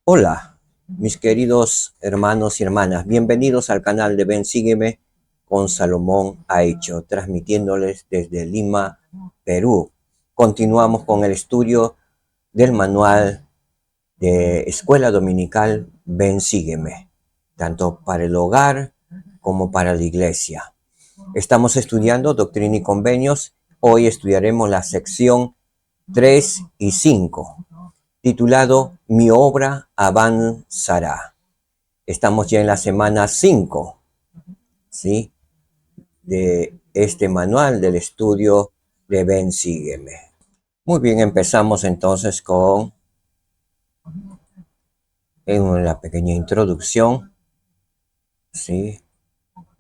Hola, mis queridos hermanos y hermanas, bienvenidos al canal de Ven Sígueme con Salomón Aicho, transmitiéndoles desde Lima, Perú. Continuamos con el estudio del manual de Escuela Dominical Ven Sígueme, tanto para el hogar como para la iglesia. Estamos estudiando Doctrina y Convenios. Hoy estudiaremos la sección 3 y 5, titulado Mi obra avanzará. Estamos ya en la semana 5, ¿sí?, de este manual del estudio de Ven Sígueme. Muy bien, empezamos entonces con la pequeña introducción, ¿sí?,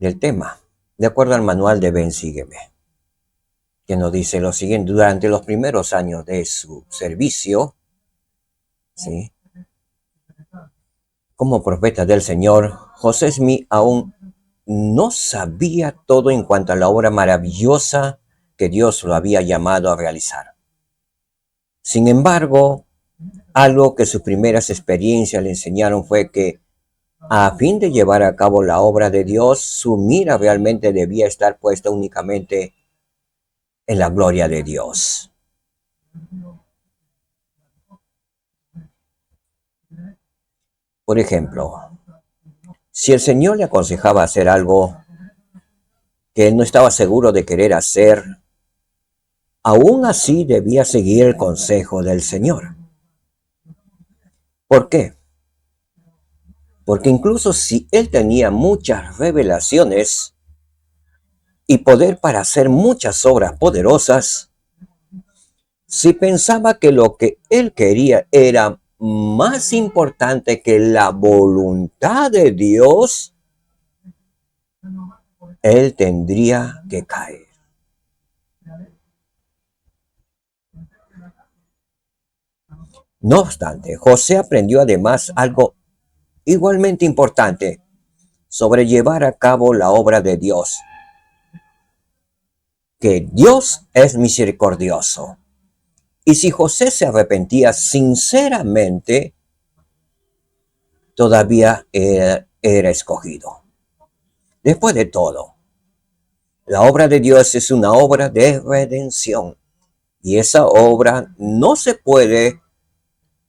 del tema, de acuerdo al manual de Ven Sígueme, que nos dice lo siguiente: durante los primeros años de su servicio, ¿sí?, como profeta del Señor, José Smith aún no sabía todo en cuanto a la obra maravillosa que Dios lo había llamado a realizar. Sin embargo, algo que sus primeras experiencias le enseñaron fue que, a fin de llevar a cabo la obra de Dios, su mira realmente debía estar puesta únicamente en la gloria de Dios. Por ejemplo, si el Señor le aconsejaba hacer algo que él no estaba seguro de querer hacer, aún así debía seguir el consejo del Señor. ¿Por qué? Porque incluso si él tenía muchas revelaciones y poder para hacer muchas obras poderosas, si pensaba que lo que él quería era más importante que la voluntad de Dios, él tendría que caer. No obstante, José aprendió además algo igualmente importante sobre llevar a cabo la obra de Dios: que Dios es misericordioso. Y si José se arrepentía sinceramente, todavía era escogido. Después de todo, la obra de Dios es una obra de redención, y esa obra no se puede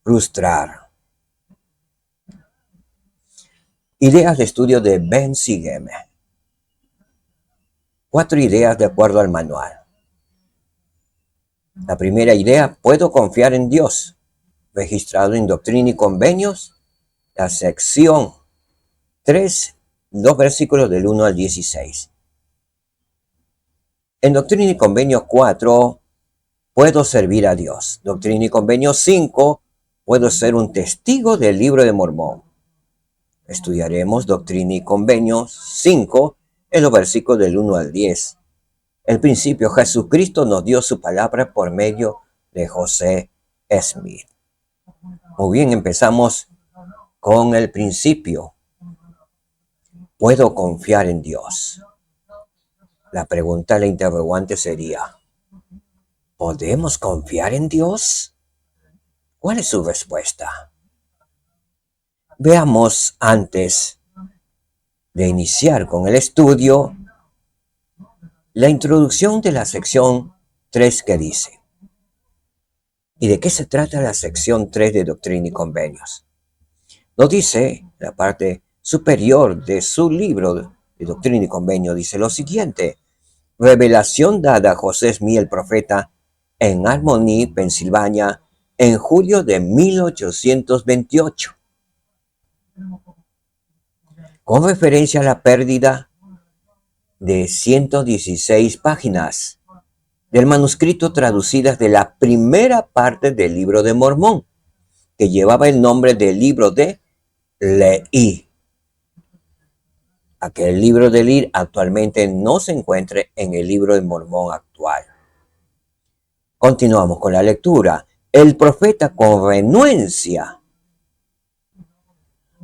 frustrar. Ideas de estudio de Ven Sígueme. 4 ideas de acuerdo al manual. La primera idea: puedo confiar en Dios. Registrado en Doctrina y Convenios, la sección 3, 2 versículos del 1 al 16. En Doctrina y Convenios 4, puedo servir a Dios. Doctrina y Convenios 5, puedo ser un testigo del Libro de Mormón. Estudiaremos Doctrina y Convenios 5 en los versículos del 1 al 10. En principio, Jesucristo nos dio su palabra por medio de José Smith. Muy bien, empezamos con el principio. ¿Puedo confiar en Dios? La pregunta, la interrogante sería: ¿podemos confiar en Dios? ¿Cuál es su respuesta? Veamos, antes de iniciar con el estudio, la introducción de la sección 3, que dice: ¿y de qué se trata la sección 3 de Doctrina y Convenios? Nos dice, la parte superior de su libro de Doctrina y Convenios, dice lo siguiente: revelación dada a José Smith, el profeta, en Harmony, Pensilvania, en julio de 1828. Con referencia a la pérdida de 116 páginas del manuscrito traducidas de la primera parte del Libro de Mormón, que llevaba el nombre del Libro de Leí. Aquel Libro de Leí actualmente no se encuentra en el Libro de Mormón actual. Continuamos con la lectura. El profeta, con renuencia,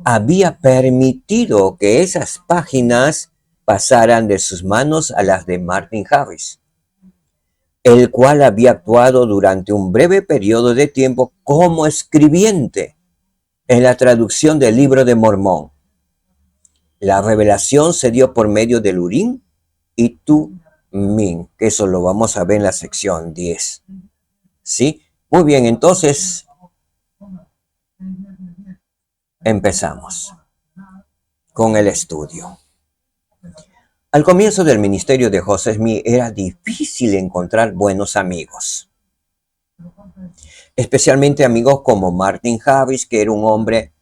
había permitido que esas páginas pasaran de sus manos a las de Martin Harris, el cual había actuado durante un breve periodo de tiempo como escribiente En la traducción del Libro de Mormón, la revelación se dio por medio del Urim y Tumim, que eso lo vamos a ver en la sección 10. ¿Sí? Muy bien, entonces empezamos con el estudio. Al comienzo del ministerio de José Smith era difícil encontrar buenos amigos, especialmente amigos como Martin Harris, que era un hombre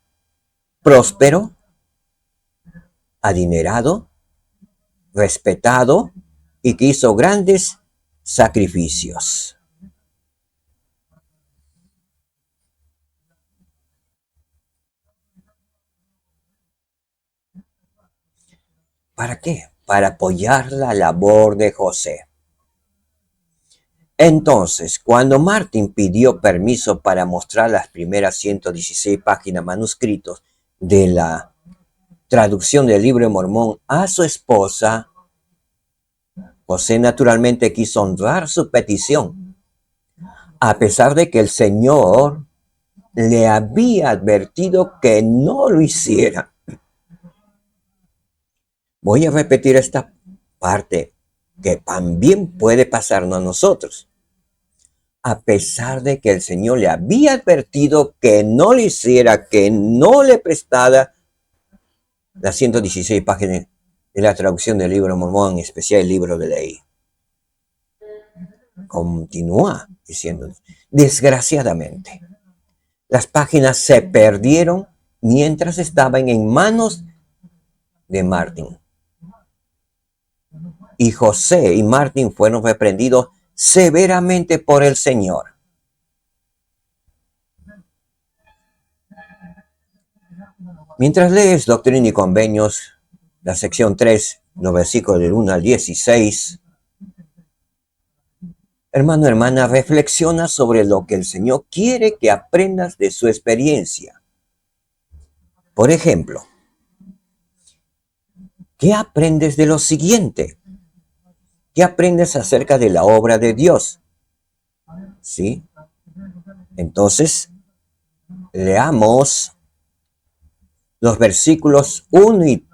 próspero, adinerado, respetado y que hizo grandes sacrificios. ¿Para qué? Para apoyar la labor de José. Entonces, cuando Martin pidió permiso para mostrar las primeras 116 páginas manuscritos de la traducción del Libro de Mormón a su esposa, José naturalmente quiso honrar su petición, a pesar de que el Señor le había advertido que no lo hiciera. Voy a repetir esta parte que también puede pasarnos a nosotros. A pesar de que el Señor le había advertido que no lo hiciera, que no le prestara las 116 páginas de la traducción del Libro de Mormón, en especial el Libro de Ley. Continúa diciéndonos, desgraciadamente, las páginas se perdieron mientras estaban en manos de Martin. Y José y Martin fueron reprendidos severamente por el Señor. Mientras lees Doctrina y Convenios, la sección 3, los versículos del 1 al 16, hermano, hermana, reflexiona sobre lo que el Señor quiere que aprendas de su experiencia. Por ejemplo, ¿qué aprendes de lo siguiente? ¿Qué aprendes acerca de la obra de Dios? ¿Sí? Entonces, leamos los versículos 1 y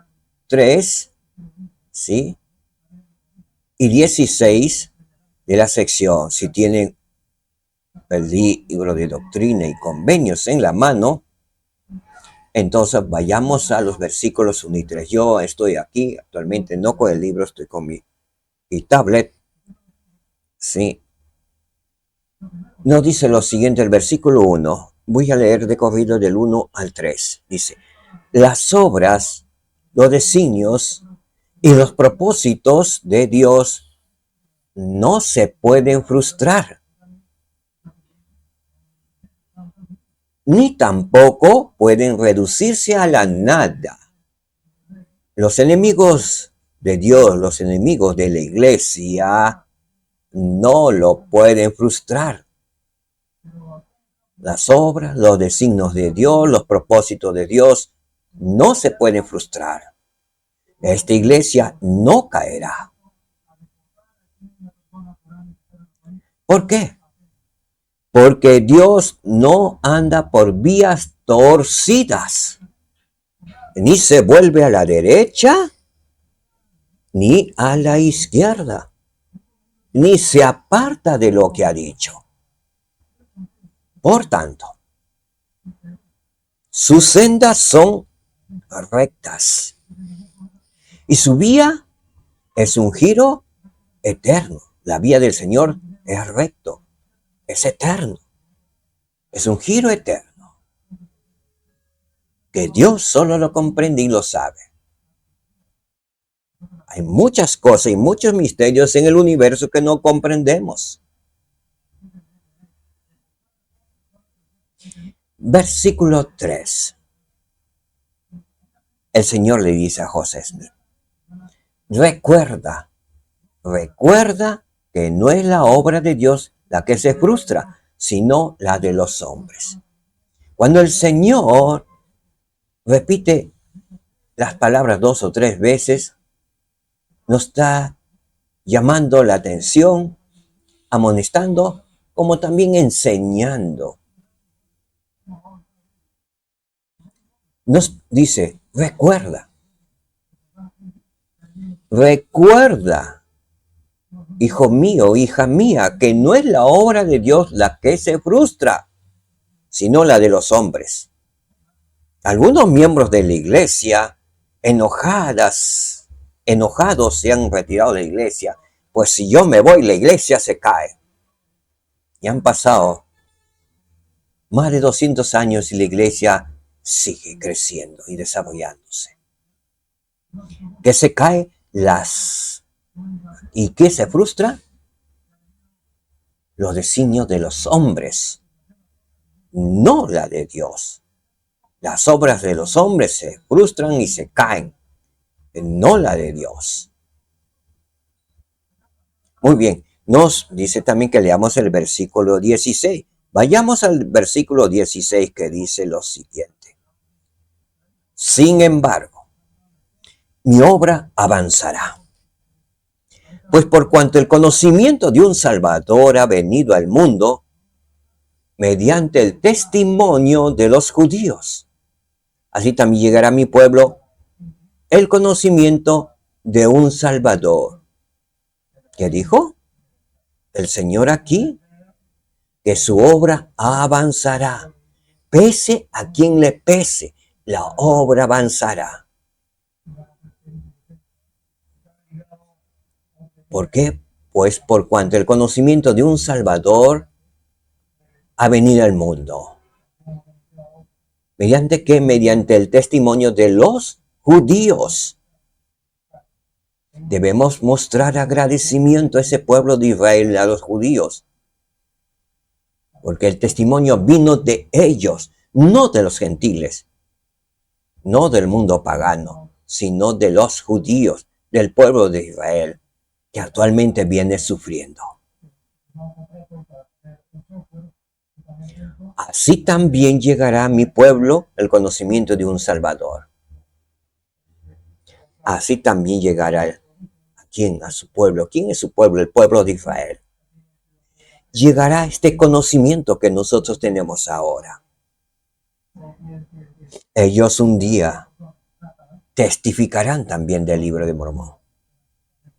3, ¿sí? Y 16 de la sección. Si tienen el Libro de Doctrina y Convenios en la mano, entonces vayamos a los versículos 1 y 3. Yo estoy aquí actualmente, no con el libro, estoy con mi tablet. Sí. Nos dice lo siguiente, el versículo 1. Voy a leer de corrido del 1 al 3. Dice, las obras, los designios y los propósitos de Dios no se pueden frustrar, ni tampoco pueden reducirse a la nada. Los enemigos de Dios, los enemigos de la iglesia, no lo pueden frustrar. Las obras, los designios de Dios, los propósitos de Dios, no se pueden frustrar. Esta iglesia no caerá. ¿Por qué? Porque Dios no anda por vías torcidas, ni se vuelve a la derecha, ni a la izquierda, ni se aparta de lo que ha dicho. Por tanto, sus sendas son rectas y su vía es un giro eterno. La vía del Señor es recto, es eterno, es un giro eterno que Dios solo lo comprende y lo sabe. Hay muchas cosas y muchos misterios en el universo que no comprendemos. Versículo 3. El Señor le dice a José Smith, recuerda que no es la obra de Dios la que se frustra, sino la de los hombres. Cuando el Señor repite las palabras 2 o 3 veces, nos está llamando la atención, amonestando, como también enseñando. nos dice, recuerda, hijo mío, hija mía, que no es la obra de Dios la que se frustra, sino la de los hombres. Algunos miembros de la iglesia, enojados se han retirado de la iglesia, pues si yo me voy, la iglesia se cae. Y han pasado más de 200 años y la iglesia sigue creciendo y desarrollándose. ¿Qué se cae? ¿Y qué se frustra? Los designios de los hombres, no la de Dios. Las obras de los hombres se frustran y se caen, no la de Dios. Muy bien, nos dice también que leamos el versículo 16. Vayamos al versículo 16 que dice lo siguiente. Sin embargo, mi obra avanzará. Pues por cuanto el conocimiento de un Salvador ha venido al mundo, mediante el testimonio de los judíos, así también llegará a mi pueblo el conocimiento de un Salvador. ¿Qué dijo el Señor aquí? Que su obra avanzará. Pese a quien le pese, la obra avanzará. ¿Por qué? Pues por cuanto el conocimiento de un Salvador ha venido al mundo. ¿Mediante qué? Mediante el testimonio de los judíos. Debemos mostrar agradecimiento a ese pueblo de Israel, a los judíos, porque el testimonio vino de ellos, no de los gentiles, no del mundo pagano, sino de los judíos, del pueblo de Israel, que actualmente viene sufriendo. Así también llegará a mi pueblo el conocimiento de un Salvador. Así también llegará a quién, a su pueblo. ¿Quién es su pueblo? El pueblo de Israel. Llegará este conocimiento que nosotros tenemos ahora. Ellos un día testificarán también del libro de Mormón,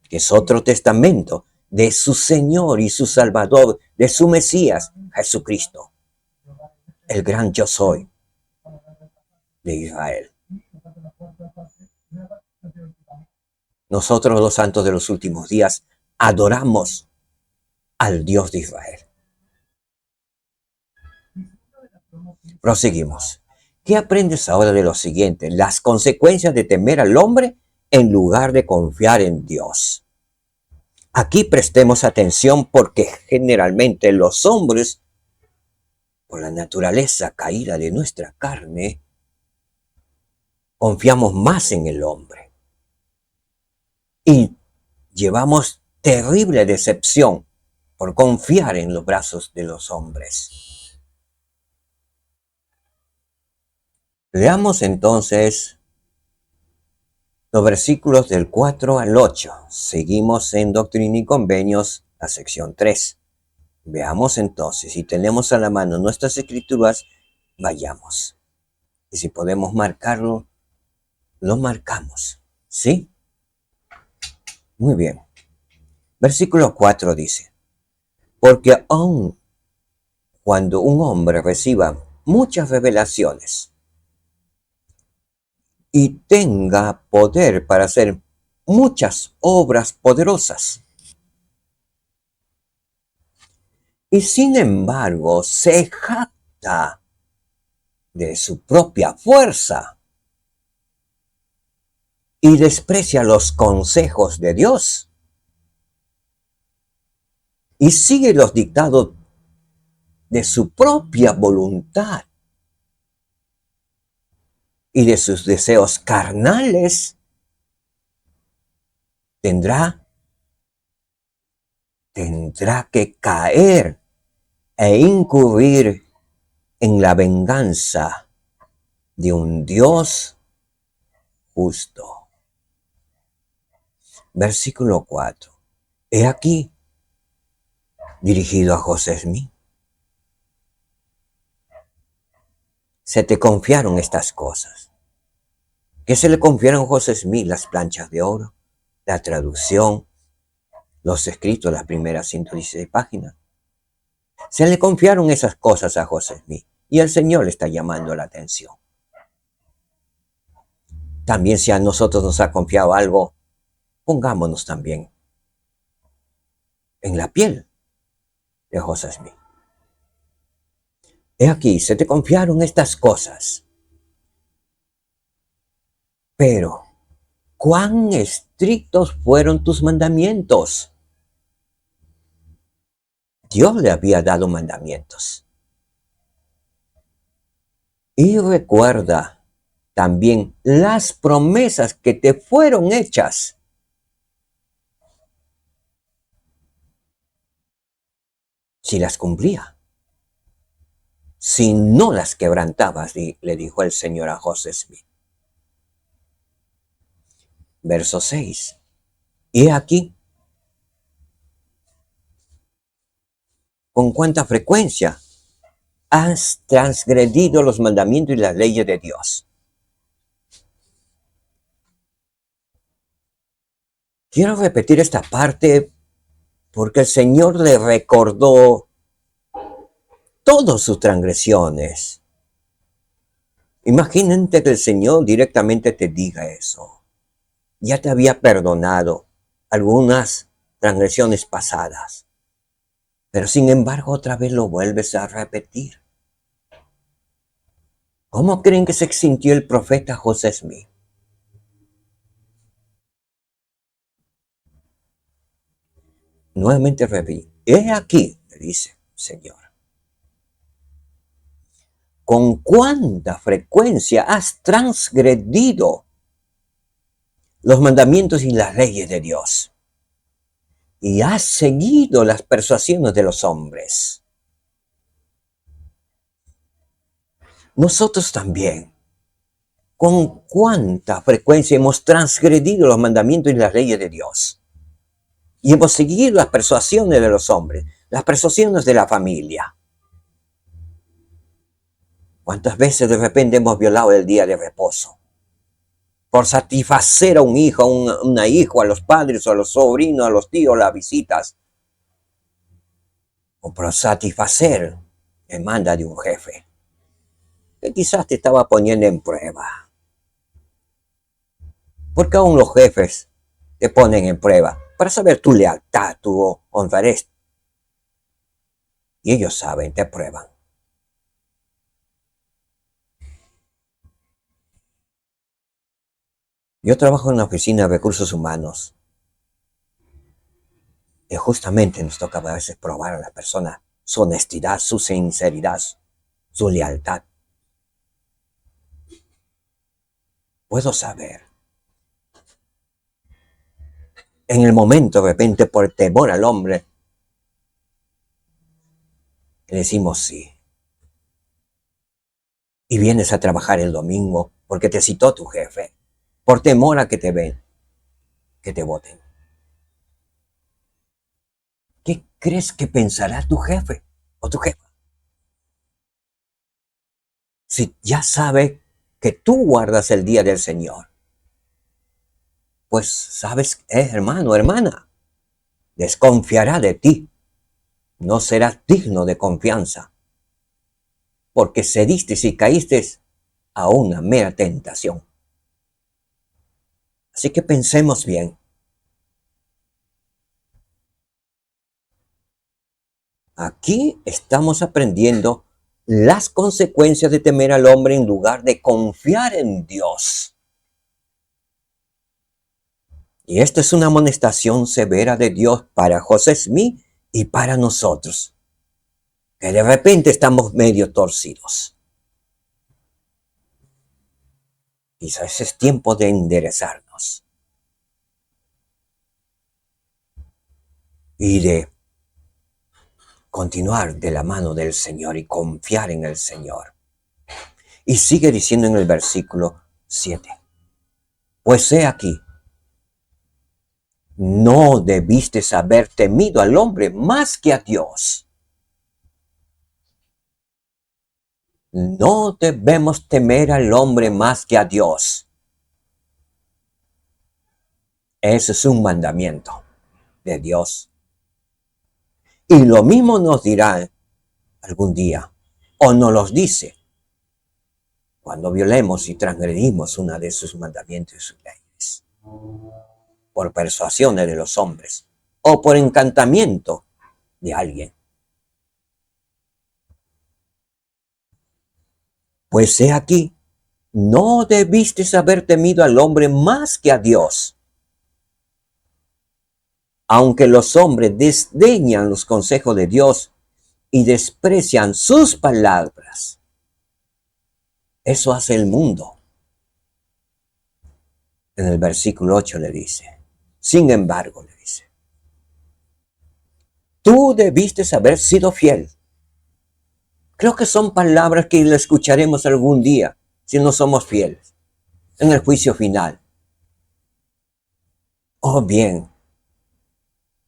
que es otro testamento de su Señor y su Salvador, de su Mesías, Jesucristo, el gran yo soy de Israel. Nosotros los santos de los últimos días adoramos al Dios de Israel. Proseguimos. ¿Qué aprendes ahora de lo siguiente? Las consecuencias de temer al hombre en lugar de confiar en Dios. Aquí prestemos atención porque generalmente los hombres, por la naturaleza caída de nuestra carne, confiamos más en el hombre. Y llevamos terrible decepción por confiar en los brazos de los hombres. Leamos entonces los versículos del 4 al 8. Seguimos en Doctrina y Convenios, la sección 3. Veamos entonces, si tenemos a la mano nuestras escrituras, vayamos. Y si podemos marcarlo, lo marcamos. ¿Sí? Muy bien. Versículo 4 dice, porque aun cuando un hombre reciba muchas revelaciones y tenga poder para hacer muchas obras poderosas, y sin embargo se jacta de su propia fuerza y desprecia los consejos de Dios y sigue los dictados de su propia voluntad y de sus deseos carnales, tendrá que caer e incurrir en la venganza de un Dios justo. Versículo 4. He aquí, dirigido a José Smith. Se te confiaron estas cosas. que se le confiaron a José Smith las planchas de oro, la traducción, los escritos, las primeras 116 páginas. Se le confiaron esas cosas a José Smith y el Señor le está llamando la atención. También si a nosotros nos ha confiado algo, pongámonos también en la piel de José Smith. He aquí, se te confiaron estas cosas, pero ¿cuán estrictos fueron tus mandamientos? Dios le había dado mandamientos. Y recuerda también las promesas que te fueron hechas. Si las cumplía. Si no las quebrantabas, le dijo el Señor a José Smith. Verso 6. Y aquí, ¿con cuánta frecuencia has transgredido los mandamientos y las leyes de Dios? Quiero repetir esta parte porque el Señor le recordó todas sus transgresiones. Imagínate que el Señor directamente te diga eso. Ya te había perdonado algunas transgresiones pasadas, pero sin embargo otra vez lo vuelves a repetir. ¿Cómo creen que se sintió el profeta José Smith? Nuevamente repite, he aquí, le dice Señor, ¿con cuánta frecuencia has transgredido los mandamientos y las leyes de Dios? Y has seguido las persuasiones de los hombres. Nosotros también, ¿con cuánta frecuencia hemos transgredido los mandamientos y las leyes de Dios? Y hemos seguido las persuasiones de los hombres, las persuasiones de la familia. ¿Cuántas veces de repente hemos violado el día de reposo? Por satisfacer a un hijo, a una hija, a los padres, a los sobrinos, a los tíos, las visitas. O por satisfacer demanda de un jefe, que quizás te estaba poniendo en prueba. Porque aún los jefes te ponen en prueba para saber tu lealtad, tu honradez. Y ellos saben, te prueban. Yo trabajo en la oficina de recursos humanos. Y justamente nos toca a veces probar a las personas su honestidad, su sinceridad, su lealtad. Puedo saber. En el momento, de repente, por temor al hombre, le decimos sí. Y vienes a trabajar el domingo porque te citó tu jefe, por temor a que te ven, que te voten. ¿Qué crees que pensará tu jefe o tu jefa? Si ya sabe que tú guardas el día del Señor, pues sabes, hermano, hermana, desconfiará de ti. No serás digno de confianza, porque cediste y caíste a una mera tentación. Así que pensemos bien. Aquí estamos aprendiendo las consecuencias de temer al hombre en lugar de confiar en Dios. Y esta es una amonestación severa de Dios para José Smith y para nosotros, que de repente estamos medio torcidos. Quizás es tiempo de enderezarnos y de continuar de la mano del Señor y confiar en el Señor. Y sigue diciendo en el versículo 7, pues he aquí, no debiste haber temido al hombre más que a Dios. No debemos temer al hombre más que a Dios. Ese es un mandamiento de Dios. Y lo mismo nos dirá algún día, o nos los dice, cuando violemos y transgredimos una de sus mandamientos y sus leyes, por persuasiones de los hombres, o por encantamiento de alguien. Pues he aquí, no debiste haber temido al hombre más que a Dios. Aunque los hombres desdeñan los consejos de Dios y desprecian sus palabras, eso hace el mundo. En el versículo 8 le dice, sin embargo, le dice, tú debiste haber sido fiel. Creo que son palabras que le escucharemos algún día si no somos fieles en el juicio final. Oh bien,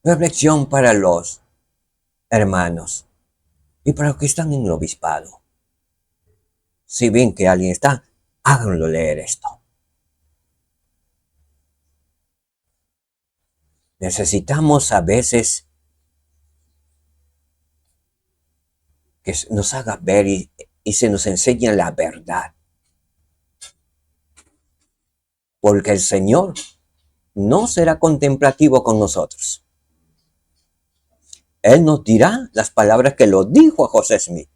reflexión para los hermanos y para los que están en el obispado. Si ven que alguien está, háganlo leer esto. Necesitamos a veces que nos haga ver y se nos enseñe la verdad. Porque el Señor no será contemplativo con nosotros. Él nos dirá las palabras que lo dijo a José Smith.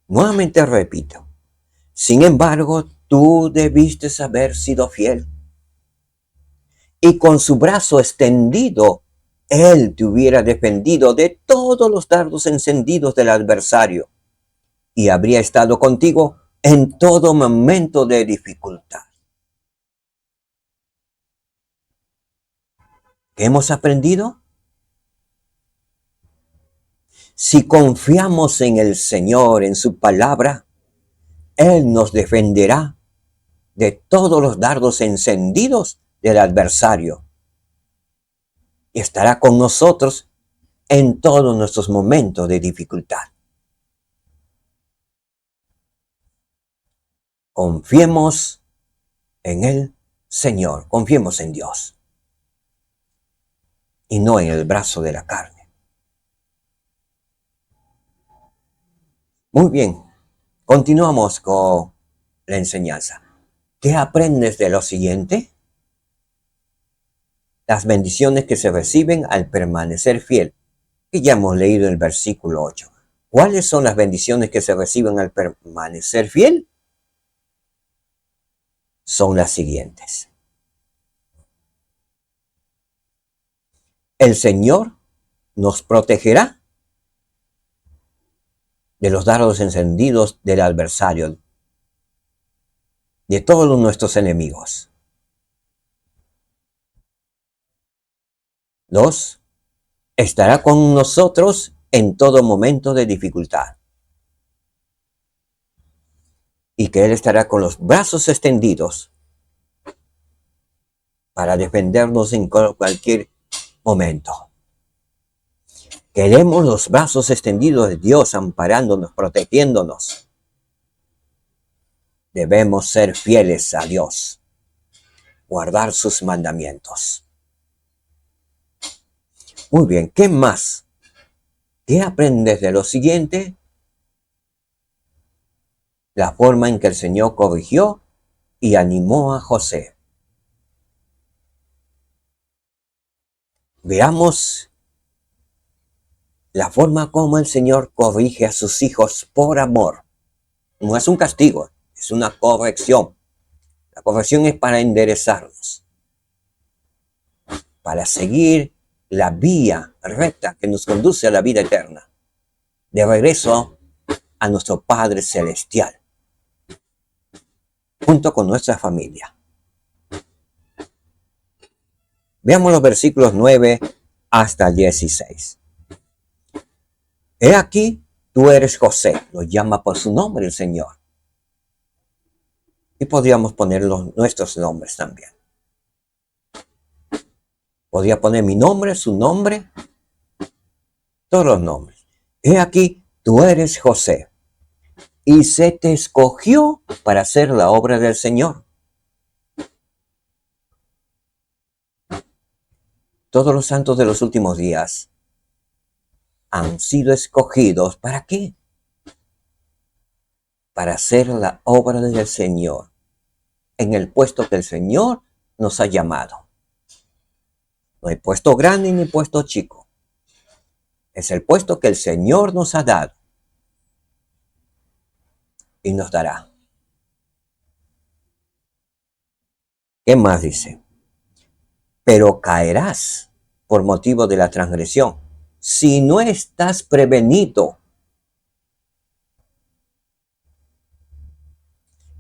Nuevamente repito, sin embargo, tú debiste haber sido fiel. Y con su brazo extendido, él te hubiera defendido de todos los dardos encendidos del adversario y habría estado contigo en todo momento de dificultad. ¿Qué hemos aprendido? Si confiamos en el Señor, en su palabra, Él nos defenderá de todos los dardos encendidos del adversario y estará con nosotros en todos nuestros momentos de dificultad. Confiemos en el Señor, confiemos en Dios y no en el brazo de la carne. Muy bien, continuamos con la enseñanza. ¿Qué aprendes de lo siguiente? Las bendiciones que se reciben al permanecer fiel, que ya hemos leído en el versículo 8. ¿Cuáles son las bendiciones que se reciben al permanecer fiel? Son las siguientes. El Señor nos protegerá de los dardos encendidos del adversario, de todos nuestros enemigos. 2. Estará con nosotros en todo momento de dificultad. Y que Él estará con los brazos extendidos para defendernos en cualquier momento. Queremos los brazos extendidos de Dios amparándonos, protegiéndonos. Debemos ser fieles a Dios, guardar sus mandamientos. Muy bien, ¿qué más? ¿Qué aprendes de lo siguiente? La forma en que el Señor corrigió y animó a José. Veamos la forma como el Señor corrige a sus hijos por amor. No es un castigo, es una corrección. La corrección es para enderezarnos, para seguir la vía recta que nos conduce a la vida eterna, de regreso a nuestro Padre Celestial, junto con nuestra familia. Veamos los versículos 9 hasta 16. He aquí, tú eres José, lo llama por su nombre el Señor. Y podríamos poner nuestros nombres también. Podría poner mi nombre, su nombre, todos los nombres. He aquí, tú eres José, y se te escogió para hacer la obra del Señor. Todos los santos de los últimos días han sido escogidos. ¿Para qué? Para hacer la obra del Señor, en el puesto que el Señor nos ha llamado. No hay puesto grande ni puesto chico. Es el puesto que el Señor nos ha dado y nos dará. ¿Qué más dice? Pero caerás por motivo de la transgresión. Si no estás prevenido,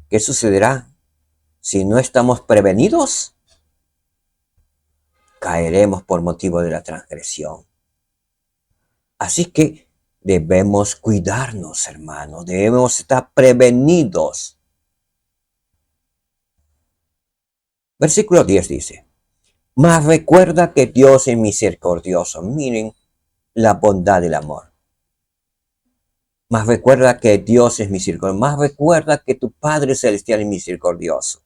¿qué sucederá? Si no estamos prevenidos, caeremos por motivo de la transgresión. Así que debemos cuidarnos, hermanos, debemos estar prevenidos. Versículo 10 dice, mas recuerda que Dios es misericordioso. Miren la bondad del amor. Mas recuerda que Dios es misericordioso. Más recuerda que tu Padre Celestial es misericordioso.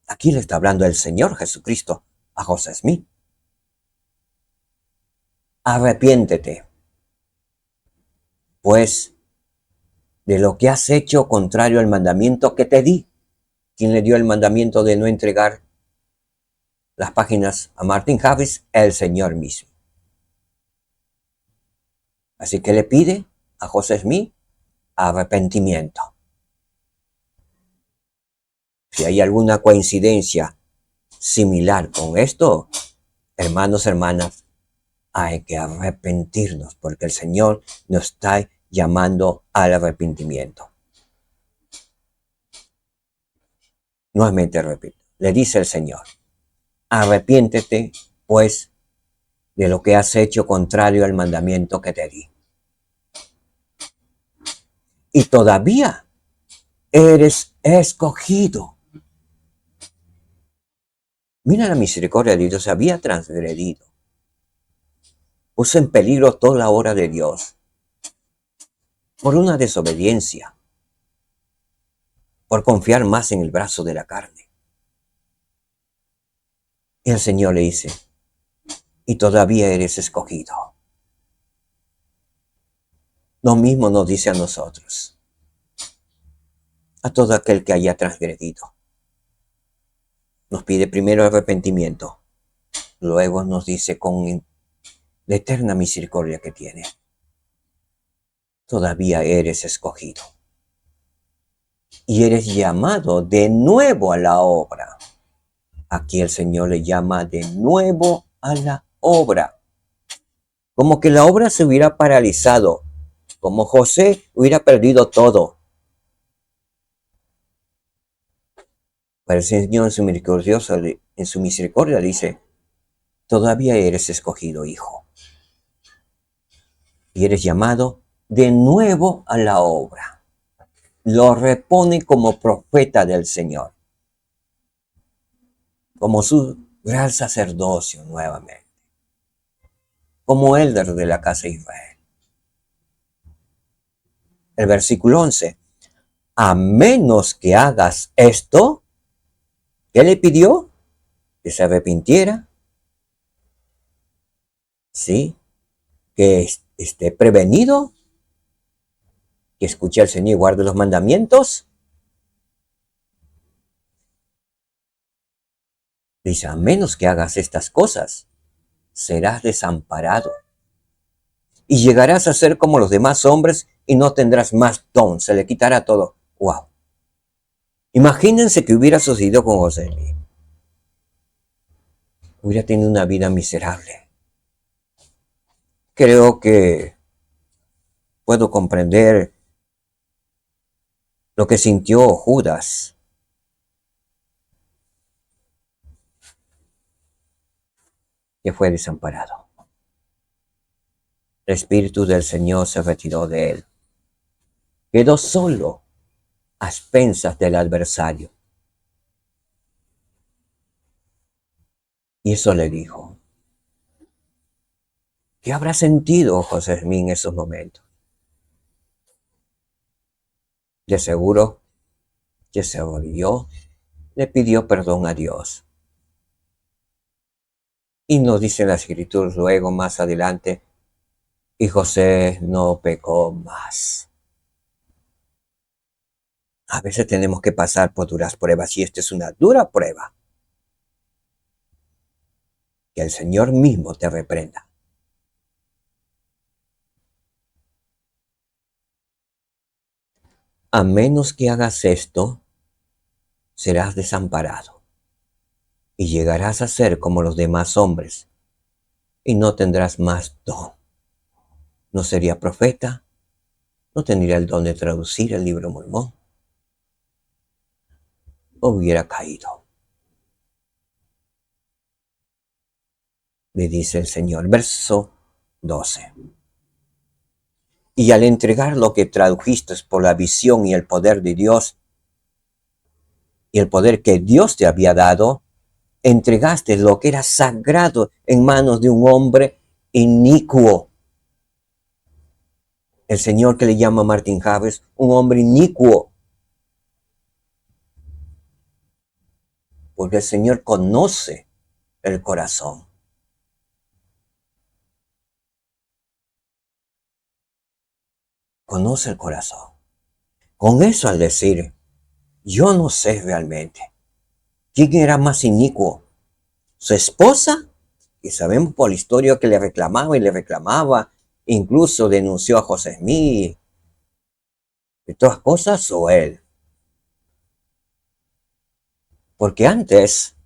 Aquí le está hablando el Señor Jesucristo a José Smith. Arrepiéntete, pues, de lo que has hecho contrario al mandamiento que te di. ¿Quién le dio el mandamiento de no entregar las páginas a Martin Harris? El Señor mismo. Así que le pide a José Smith arrepentimiento. Si hay alguna coincidencia similar con esto, hermanos, hermanas, hay que arrepentirnos porque el Señor nos está llamando al arrepentimiento. Nuevamente repito, le dice el Señor, arrepiéntete pues de lo que has hecho contrario al mandamiento que te di. Y todavía eres escogido. Mira la misericordia de Dios, se había transgredido. Puso en peligro toda la obra de Dios por una desobediencia, por confiar más en el brazo de la carne. Y el Señor le dice, y todavía eres escogido. Lo mismo nos dice a nosotros, a todo aquel que haya transgredido. Nos pide primero arrepentimiento, luego nos dice con la eterna misericordia que tiene, todavía eres escogido. Y eres llamado de nuevo a la obra. Aquí el Señor le llama de nuevo a la obra. Como que la obra se hubiera paralizado, como José hubiera perdido todo. Pero el Señor en su misericordia dice, todavía eres escogido, hijo. Y eres llamado de nuevo a la obra. Lo repone como profeta del Señor, como su gran sacerdocio nuevamente, como elder de la casa de Israel. El versículo 11, a menos que hagas esto, ¿qué le pidió? Que se arrepintiera, ¿sí? Que esté prevenido, que escuche al Señor y guarde los mandamientos. Dice, a menos que hagas estas cosas, serás desamparado. Y llegarás a ser como los demás hombres y no tendrás más don, se le quitará todo. ¡Wow! Imagínense que hubiera sucedido con José. Hubiera tenido una vida miserable. Creo que puedo comprender lo que sintió Judas. Que fue desamparado. El Espíritu del Señor se retiró de él. Quedó solo a expensas del adversario. Y eso le dijo. ¿Qué habrá sentido José Smith en esos momentos? De seguro que se volvió, le pidió perdón a Dios. Y nos dice la escritura luego más adelante, y José no pecó más. A veces tenemos que pasar por duras pruebas y esta es una dura prueba. Que el Señor mismo te reprenda. A menos que hagas esto, serás desamparado y llegarás a ser como los demás hombres y no tendrás más don. No sería profeta, no tendría el don de traducir el libro Mormón, hubiera caído. Le dice el Señor, verso 12. Y al entregar lo que tradujiste por la visión y el poder de Dios, y el poder que Dios te había dado, entregaste lo que era sagrado en manos de un hombre inicuo. El Señor que le llama a Martin Harris, un hombre inicuo. Porque el Señor conoce el corazón. Conoce el corazón. Con eso al decir, yo no sé realmente quién era más inicuo, su esposa, y sabemos por la historia que le reclamaba, incluso denunció a José Smith, de todas cosas, o él. Porque antes,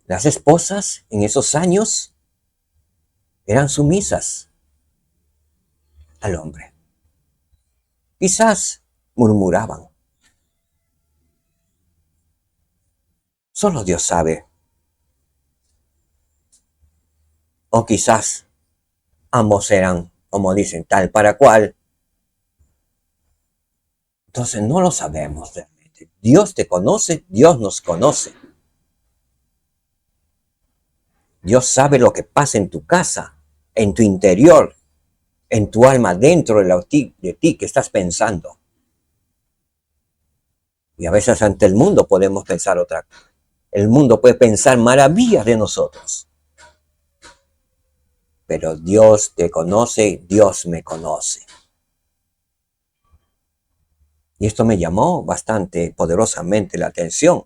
las esposas en esos años eran sumisas al hombre. Quizás murmuraban. Solo Dios sabe. O quizás ambos eran, como dicen, tal para cual. Entonces no lo sabemos realmente. Dios te conoce, Dios nos conoce. Dios sabe lo que pasa en tu casa, en tu interior, en tu alma, dentro de ti que estás pensando. Y a veces ante el mundo podemos pensar otra cosa. El mundo puede pensar maravillas de nosotros. Pero Dios te conoce, Dios me conoce. Y esto me llamó bastante poderosamente la atención.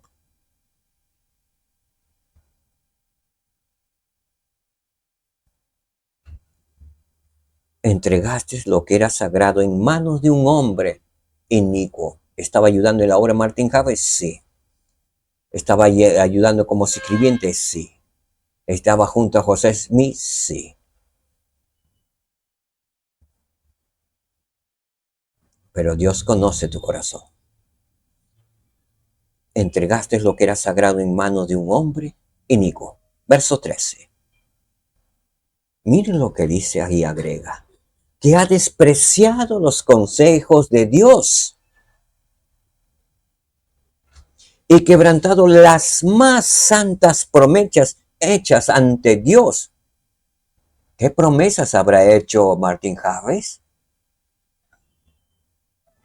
Entregaste lo que era sagrado en manos de un hombre inicuo. ¿Estaba ayudando en la obra Martin Harris? Sí. ¿Estaba ayudando como escribiente? Sí. ¿Estaba junto a José Smith? Sí. Pero Dios conoce tu corazón. Entregaste lo que era sagrado en manos de un hombre inicuo. Verso 13. Miren lo que dice ahí, agrega. Que ha despreciado los consejos de Dios y quebrantado las más santas promesas hechas ante Dios. ¿Qué promesas habrá hecho Martin Harris?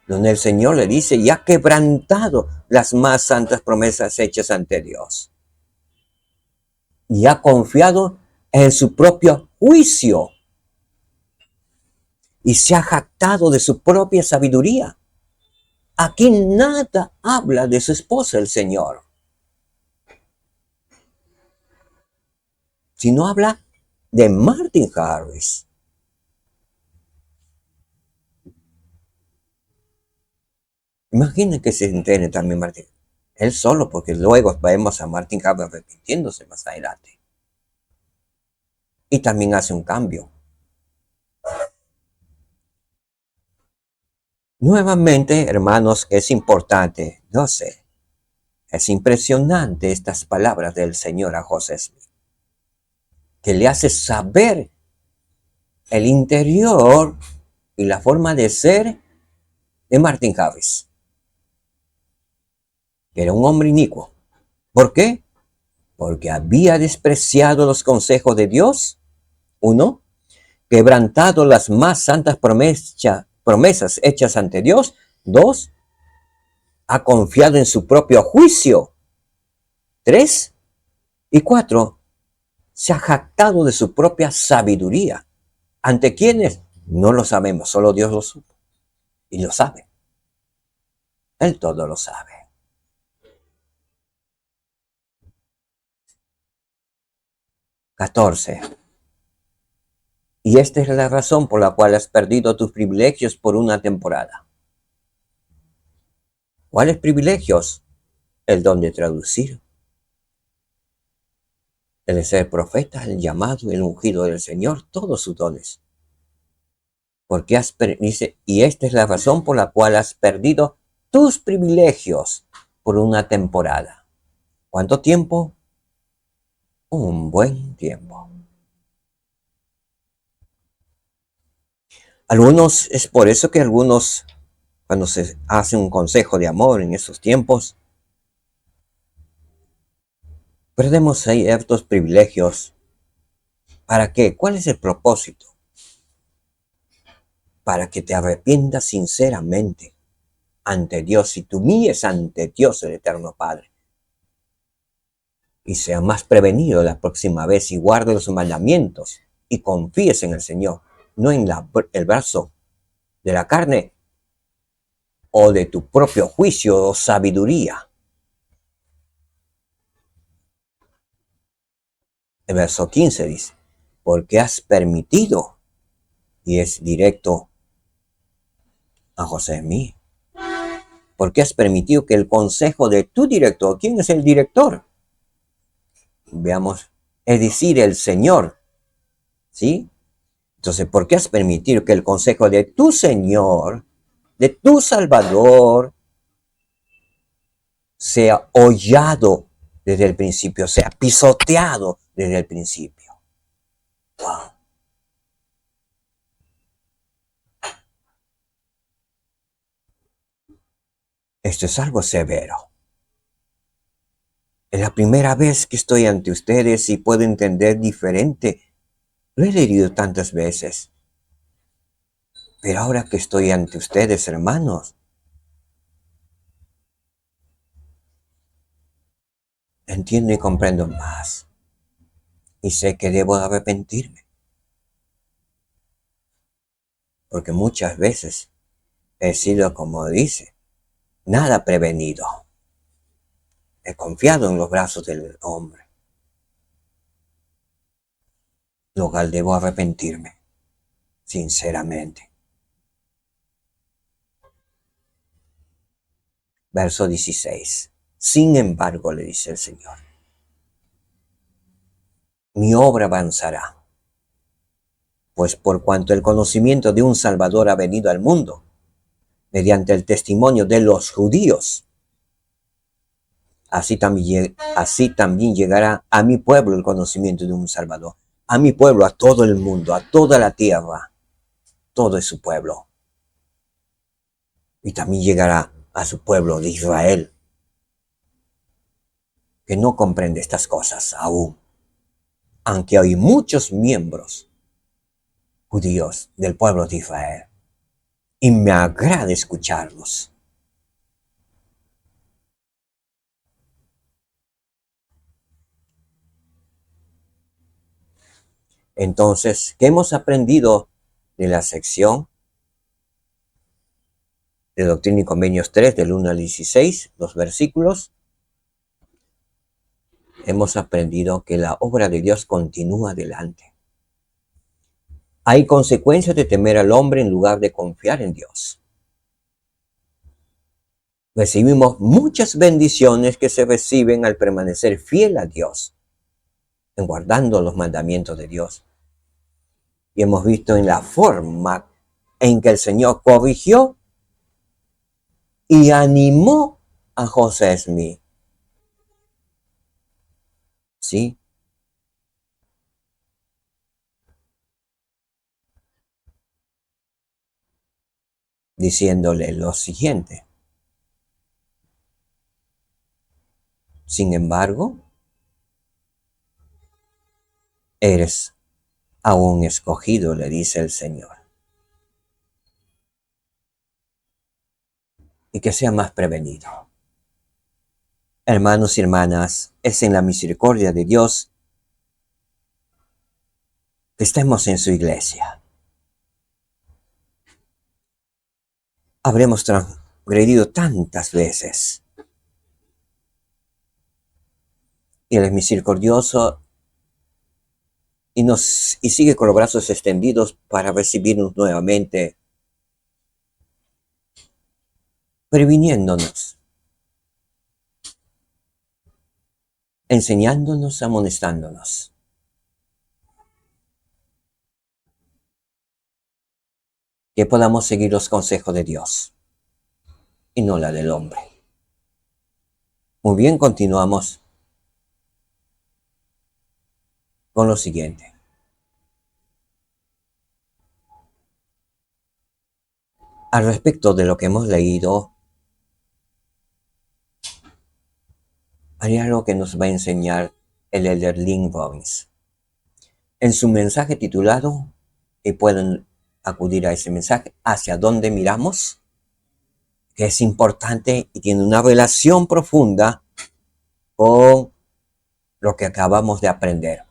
Donde el Señor le dice, y ha quebrantado las más santas promesas hechas ante Dios. Y ha confiado en su propio juicio. Y se ha jactado de su propia sabiduría. Aquí nada habla de su esposa, el Señor. Sino habla de Martin Harris. Imaginen que se entere también Martin. Él solo, porque luego vemos a Martin Harris arrepintiéndose más adelante. Y también hace un cambio. Nuevamente, hermanos, es importante, no sé, es impresionante estas palabras del Señor a José Smith, que le hace saber el interior y la forma de ser de Martin Harris, que era un hombre inicuo. ¿Por qué? Porque había despreciado los consejos de Dios. 1. Quebrantado las más santas promesas hechas ante Dios. 2. Ha confiado en su propio juicio. 3. Y 4, se ha jactado de su propia sabiduría. ¿Ante quiénes? No lo sabemos, solo Dios lo supo. Y lo sabe. Él todo lo sabe. 14. Y esta es la razón por la cual has perdido tus privilegios por una temporada. ¿Cuáles privilegios? El don de traducir, el de ser profeta, el llamado, el ungido del Señor, todos sus dones. Porque dice, y esta es la razón por la cual has perdido tus privilegios por una temporada. ¿Cuánto tiempo? Un buen tiempo. Algunos, es por eso que algunos, cuando se hace un consejo de amor en esos tiempos, perdemos ciertos privilegios. ¿Para qué? ¿Cuál es el propósito? Para que te arrepientas sinceramente ante Dios y te humilles ante Dios el Eterno Padre. Y sea más prevenido la próxima vez y guarde los mandamientos y confíes en el Señor, no en el brazo de la carne o de tu propio juicio o sabiduría. El verso 15 dice, porque has permitido, y es directo a José Smith, porque has permitido que el consejo de tu director, ¿quién es el director? Veamos, es decir, el Señor, ¿sí? Entonces, ¿por qué has permitido que el consejo de tu Señor, de tu Salvador, sea hollado desde el principio, sea pisoteado desde el principio? Wow. Esto es algo severo. Es la primera vez que estoy ante ustedes y puedo entender diferente. Lo he leído tantas veces. Pero ahora que estoy ante ustedes, hermanos, entiendo y comprendo más. Y sé que debo arrepentirme. Porque muchas veces he sido, como dice, nada prevenido. He confiado en los brazos del hombre. Lo cual debo arrepentirme, sinceramente. Verso 16. Sin embargo, le dice el Señor, mi obra avanzará, pues por cuanto el conocimiento de un Salvador ha venido al mundo, mediante el testimonio de los judíos, así también llegará a mi pueblo el conocimiento de un Salvador. A mi pueblo, a todo el mundo, a toda la tierra, todo es su pueblo. Y también llegará a su pueblo de Israel, que no comprende estas cosas aún, aunque hay muchos miembros judíos del pueblo de Israel, y me agrada escucharlos. Entonces, ¿qué hemos aprendido de la sección de Doctrina y Convenios 3, del 1 al 16, los versículos? Hemos aprendido que la obra de Dios continúa adelante. Hay consecuencias de temer al hombre en lugar de confiar en Dios. Recibimos muchas bendiciones que se reciben al permanecer fiel a Dios, en guardando los mandamientos de Dios. Y hemos visto en la forma en que el Señor corrigió y animó a José Smith. ¿Sí? Diciéndole lo siguiente. Sin embargo, eres aún escogido, le dice el Señor. Y que sea más prevenido. Hermanos y hermanas, es en la misericordia de Dios que estemos en su iglesia. Habremos transgredido tantas veces. Y Él es misericordioso y sigue con los brazos extendidos para recibirnos nuevamente, previniéndonos, enseñándonos, amonestándonos. Que podamos seguir los consejos de Dios y no la del hombre. Muy bien, continuamos con lo siguiente. Al respecto de lo que hemos leído, hay algo que nos va a enseñar el elder Lynn Robbins. En su mensaje titulado, y pueden acudir a ese mensaje, ¿hacia dónde miramos?, que es importante y tiene una relación profunda con lo que acabamos de aprender.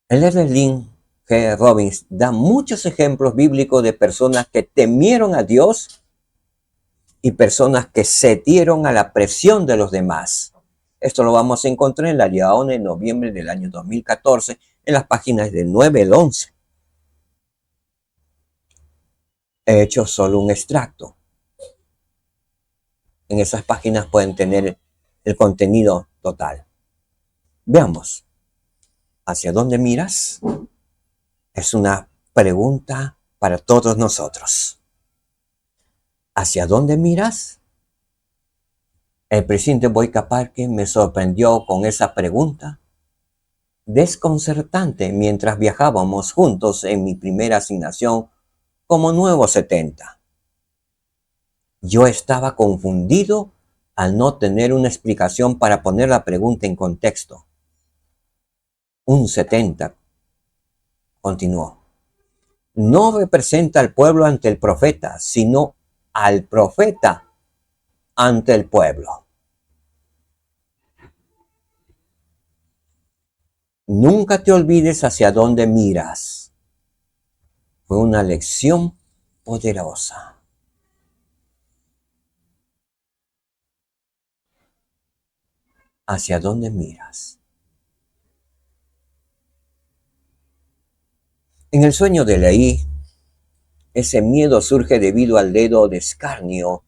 El elder Lynn G. Robbins da muchos ejemplos bíblicos de personas que temieron a Dios y personas que cedieron a la presión de los demás. Esto lo vamos a encontrar en la Liaona en noviembre del año 2014, en las páginas del 9 al 11. He hecho solo un extracto. En esas páginas pueden tener el contenido total. Veamos. ¿Hacia dónde miras? Es una pregunta para todos nosotros. ¿Hacia dónde miras? El presidente Boyka Parker me sorprendió con esa pregunta desconcertante mientras viajábamos juntos en mi primera asignación como nuevo 70. Yo estaba confundido al no tener una explicación para poner la pregunta en contexto. Un 70, continuó, no representa al pueblo ante el profeta, sino al profeta ante el pueblo. Nunca te olvides hacia dónde miras. Fue una lección poderosa. ¿Hacia dónde miras? En el sueño de Leí, ese miedo surge debido al dedo de escarnio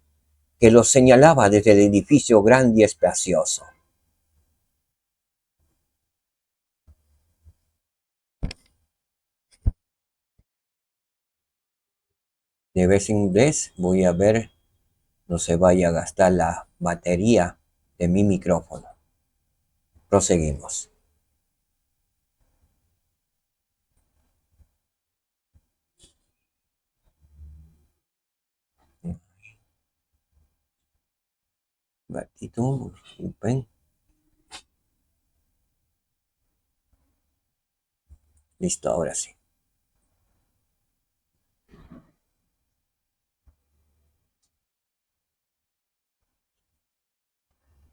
que lo señalaba desde el edificio grande y espacioso. De vez en vez voy a ver, no se vaya a gastar la batería de mi micrófono. Proseguimos. Batito, ven. Listo, ahora sí.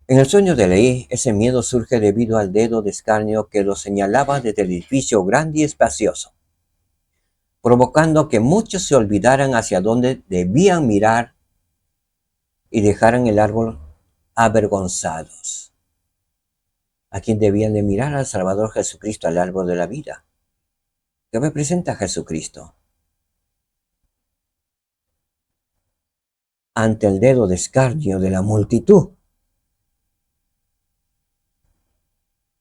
En el sueño de Leí, ese miedo surge debido al dedo de escarnio que lo señalaba desde el edificio grande y espacioso, provocando que muchos se olvidaran hacia dónde debían mirar y dejaran el árbol avergonzados. ¿A quién debían de mirar? Al Salvador Jesucristo, al árbol de la vida, que representa a Jesucristo. Ante el dedo de escarnio de la multitud,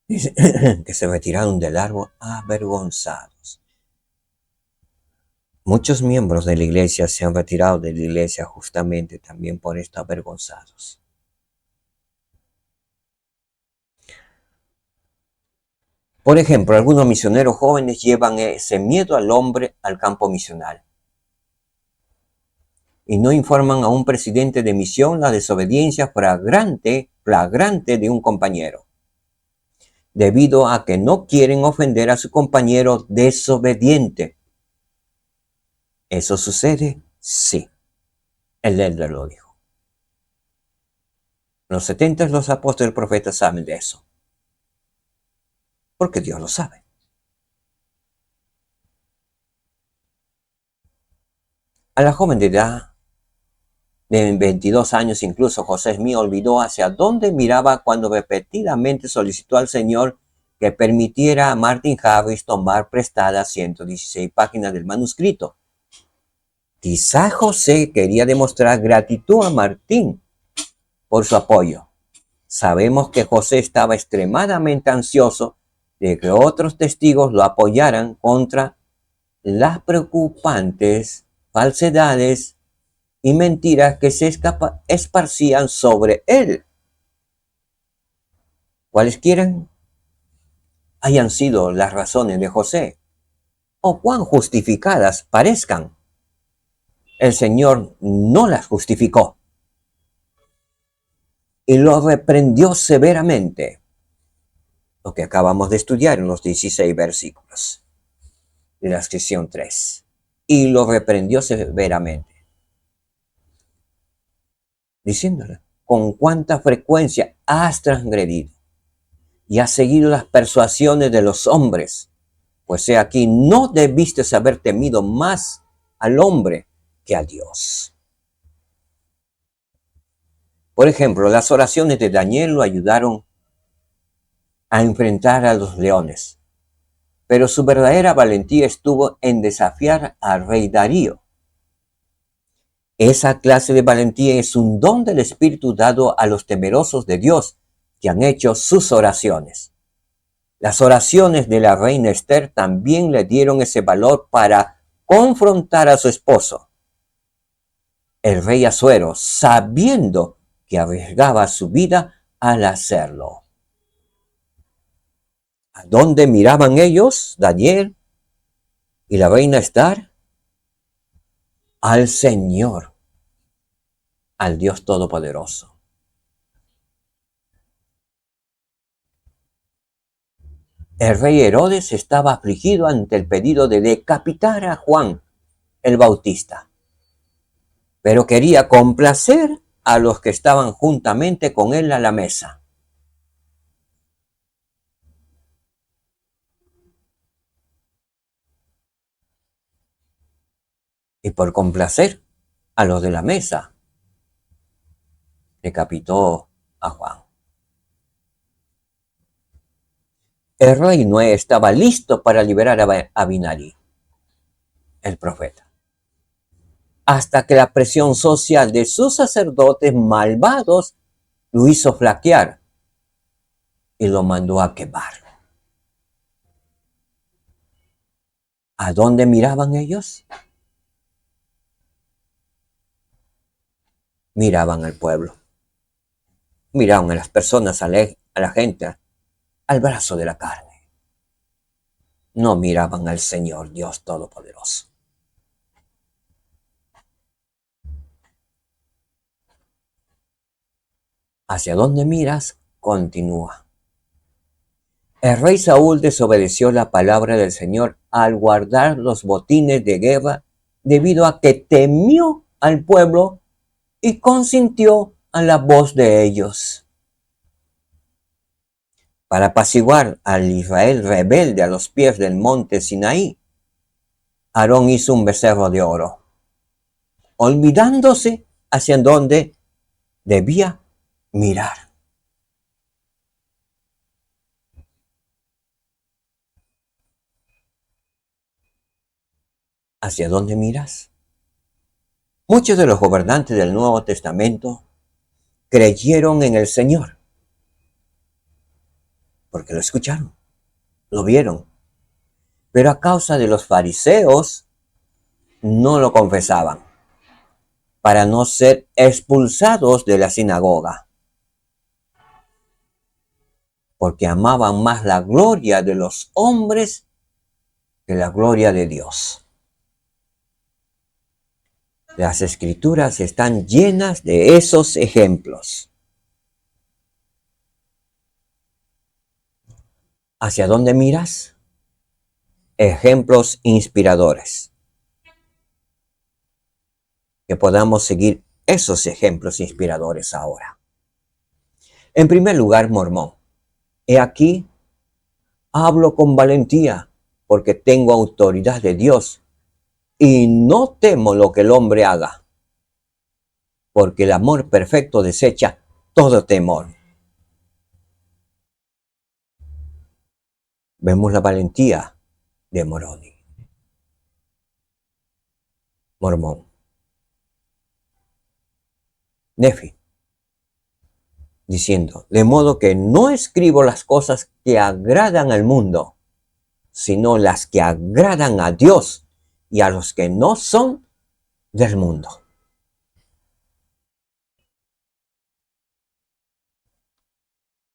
que se retiraron del árbol avergonzados. Muchos miembros de la iglesia se han retirado de la iglesia justamente también por esto, avergonzados. Por ejemplo, algunos misioneros jóvenes llevan ese miedo al hombre al campo misional y no informan a un presidente de misión la desobediencia flagrante de un compañero, debido a que no quieren ofender a su compañero desobediente. ¿Eso sucede? Sí. El elder lo dijo. Los 70 los apóstoles y profetas saben de eso. Porque Dios lo sabe. A la joven de edad de 22 años, incluso José Smith olvidó hacia dónde miraba cuando repetidamente solicitó al Señor que permitiera a Martin Harris tomar prestadas 116 páginas del manuscrito. Quizá José quería demostrar gratitud a Martín por su apoyo. Sabemos que José estaba extremadamente ansioso de que otros testigos lo apoyaran contra las preocupantes falsedades y mentiras que se esparcían sobre él. Cualesquiera hayan sido las razones de José, o cuán justificadas parezcan, el Señor no las justificó y lo reprendió severamente, lo que acabamos de estudiar en los 16 versículos de la sección 3, y lo reprendió severamente, diciéndole: con cuánta frecuencia has transgredido y has seguido las persuasiones de los hombres, pues he aquí, no debiste haber temido más al hombre que a Dios. Por ejemplo, las oraciones de Daniel lo ayudaron a enfrentar a los leones, pero su verdadera valentía estuvo en desafiar al rey Darío. Esa clase de valentía es un don del Espíritu dado a los temerosos de Dios que han hecho sus oraciones. Las oraciones de la reina Esther también le dieron ese valor para confrontar a su esposo, el rey Asuero, sabiendo que arriesgaba su vida al hacerlo. ¿A dónde miraban ellos, Daniel y la reina Esther? Al Señor, al Dios Todopoderoso. El rey Herodes estaba afligido ante el pedido de decapitar a Juan el Bautista, pero quería complacer a los que estaban juntamente con él a la mesa. Y por complacer a los de la mesa, decapitó a Juan. El rey Noé estaba listo para liberar a Abinarí, el profeta, hasta que la presión social de sus sacerdotes malvados lo hizo flaquear y lo mandó a quemar. ¿A dónde miraban ellos? Miraban al pueblo, miraban a las personas, a la gente, al brazo de la carne. No miraban al Señor Dios Todopoderoso. ¿Hacia dónde miras? Continúa. El rey Saúl desobedeció la palabra del Señor al guardar los botines de guerra debido a que temió al pueblo y consintió a la voz de ellos. Para apaciguar al Israel rebelde a los pies del monte Sinaí, Aarón hizo un becerro de oro, olvidándose hacia dónde debía mirar. ¿Hacia dónde miras? Muchos de los gobernantes del Nuevo Testamento creyeron en el Señor, porque lo escucharon, lo vieron, pero a causa de los fariseos no lo confesaban, para no ser expulsados de la sinagoga, porque amaban más la gloria de los hombres que la gloria de Dios. Las escrituras están llenas de esos ejemplos. ¿Hacia dónde miras? Ejemplos inspiradores que podamos seguir esos ejemplos inspiradores ahora. En primer lugar, Mormón. He aquí, hablo con valentía, porque tengo autoridad de Dios, y no temo lo que el hombre haga, porque el amor perfecto desecha todo temor. Vemos la valentía de Mormón. Nefi, diciendo, de modo que no escribo las cosas que agradan al mundo, sino las que agradan a Dios y a los que no son del mundo.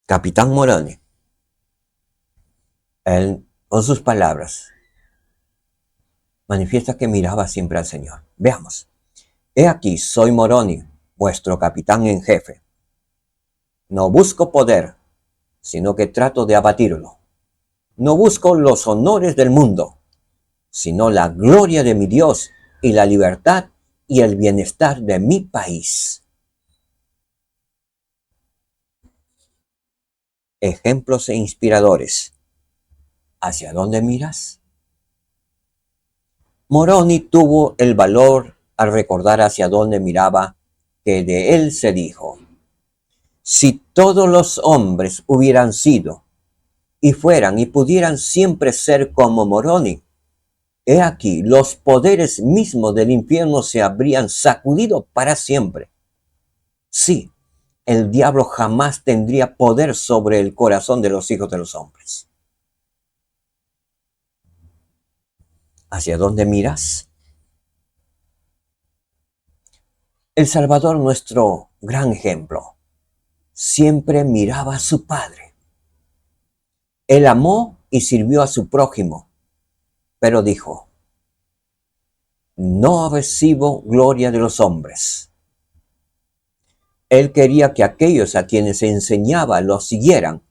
Capitán Moroni, él, con sus palabras, manifiesta que miraba siempre al Señor. Veamos. He aquí, soy Moroni, vuestro capitán en jefe. No busco poder, sino que trato de abatirlo. No busco los honores del mundo, sino la gloria de mi Dios y la libertad y el bienestar de mi país. Ejemplos e inspiradores. ¿Hacia dónde miras? Moroni tuvo el valor al recordar hacia dónde miraba, que de él se dijo: si todos los hombres hubieran sido y fueran y pudieran siempre ser como Moroni, he aquí, los poderes mismos del infierno se habrían sacudido para siempre. Sí, el diablo jamás tendría poder sobre el corazón de los hijos de los hombres. ¿Hacia dónde miras? El Salvador, nuestro gran ejemplo, siempre miraba a su Padre. Él amó y sirvió a su prójimo, pero dijo: no recibo gloria de los hombres. Él quería que aquellos a quienes enseñaba los siguieran,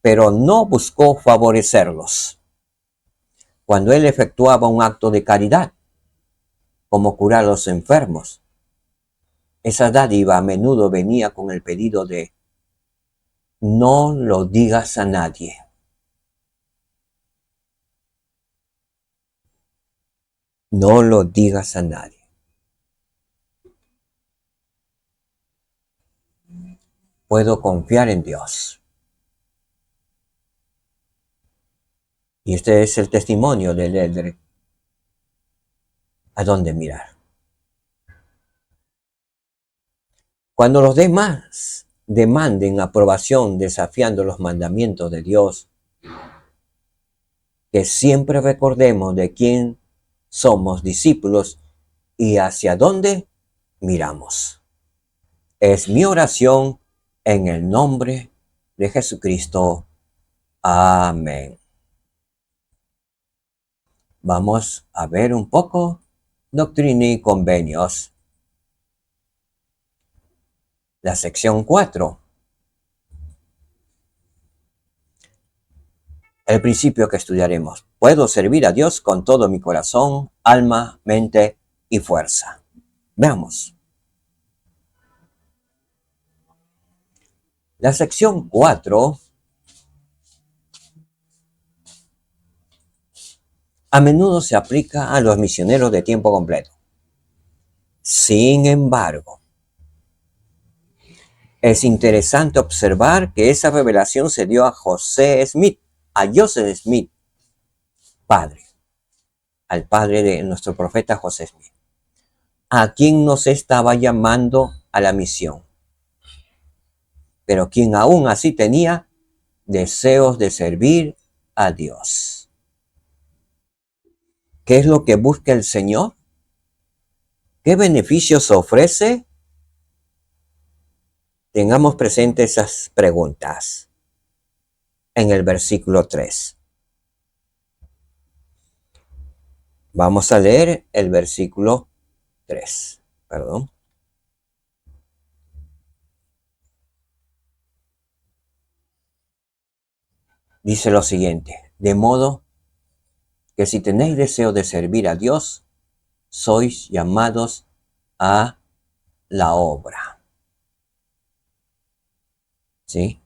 pero no buscó favorecerlos. Cuando él efectuaba un acto de caridad, como curar a los enfermos, esa dádiva a menudo venía con el pedido de: no lo digas a nadie. No lo digas a nadie. Puedo confiar en Dios. Y este es el testimonio del Eldre. ¿A dónde mirar? Cuando los demás demanden aprobación desafiando los mandamientos de Dios, que siempre recordemos de quién somos discípulos y hacia dónde miramos. Es mi oración en el nombre de Jesucristo. Amén. Vamos a ver un poco Doctrina y Convenios. La sección 4. El principio que estudiaremos: puedo servir a Dios con todo mi corazón, alma, mente y fuerza. Veamos. La sección 4 a menudo se aplica a los misioneros de tiempo completo. Sin embargo, es interesante observar que esa revelación se dio a Joseph Smith, padre, al padre de nuestro profeta Joseph Smith, a quien nos estaba llamando a la misión, pero quien aún así tenía deseos de servir a Dios. ¿Qué es lo que busca el Señor? ¿Qué beneficios ofrece? Tengamos presentes esas preguntas en el versículo 3. Vamos a leer el versículo 3. Dice lo siguiente: de modo que si tenéis deseo de servir a Dios, sois llamados a la obra. ¿Sí?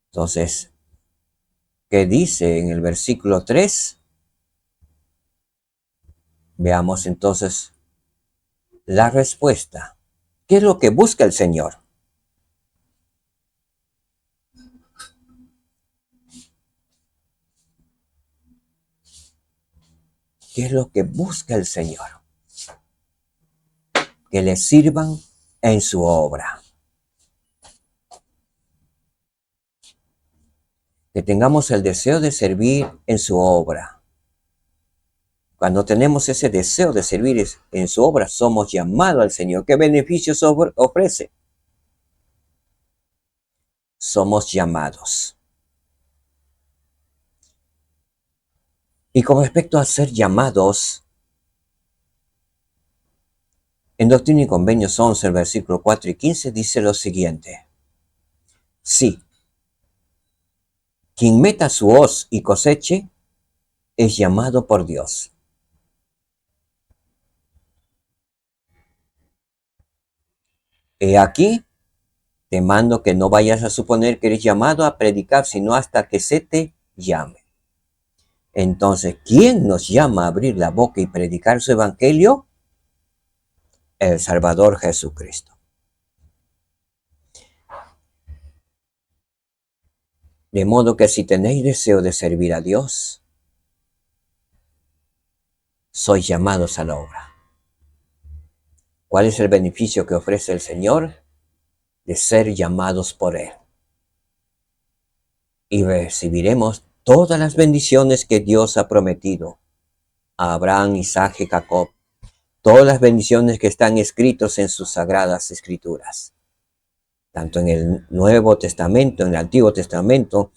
Entonces, ¿qué dice en el versículo 3? Veamos entonces la respuesta. ¿Qué es lo que busca el Señor? ¿Qué es lo que busca el Señor? Que le sirvan en su obra. Que tengamos el deseo de servir en su obra. Cuando tenemos ese deseo de servir en su obra, somos llamados al Señor. ¿Qué beneficios ofrece? Somos llamados. Y con respecto a ser llamados, en Doctrina y Convenios 11, el versículo 4 y 15 dice lo siguiente. Sí, quien meta su hoz y coseche es llamado por Dios. He aquí, te mando que no vayas a suponer que eres llamado a predicar, sino hasta que se te llame. Entonces, ¿quién nos llama a abrir la boca y predicar su evangelio? El Salvador Jesucristo. De modo que si tenéis deseo de servir a Dios, sois llamados a la obra. ¿Cuál es el beneficio que ofrece el Señor? De ser llamados por Él. Y recibiremos todas las bendiciones que Dios ha prometido a Abraham, Isaac y Jacob. Todas las bendiciones que están escritas en sus sagradas escrituras. Tanto en el Nuevo Testamento, en el Antiguo Testamento,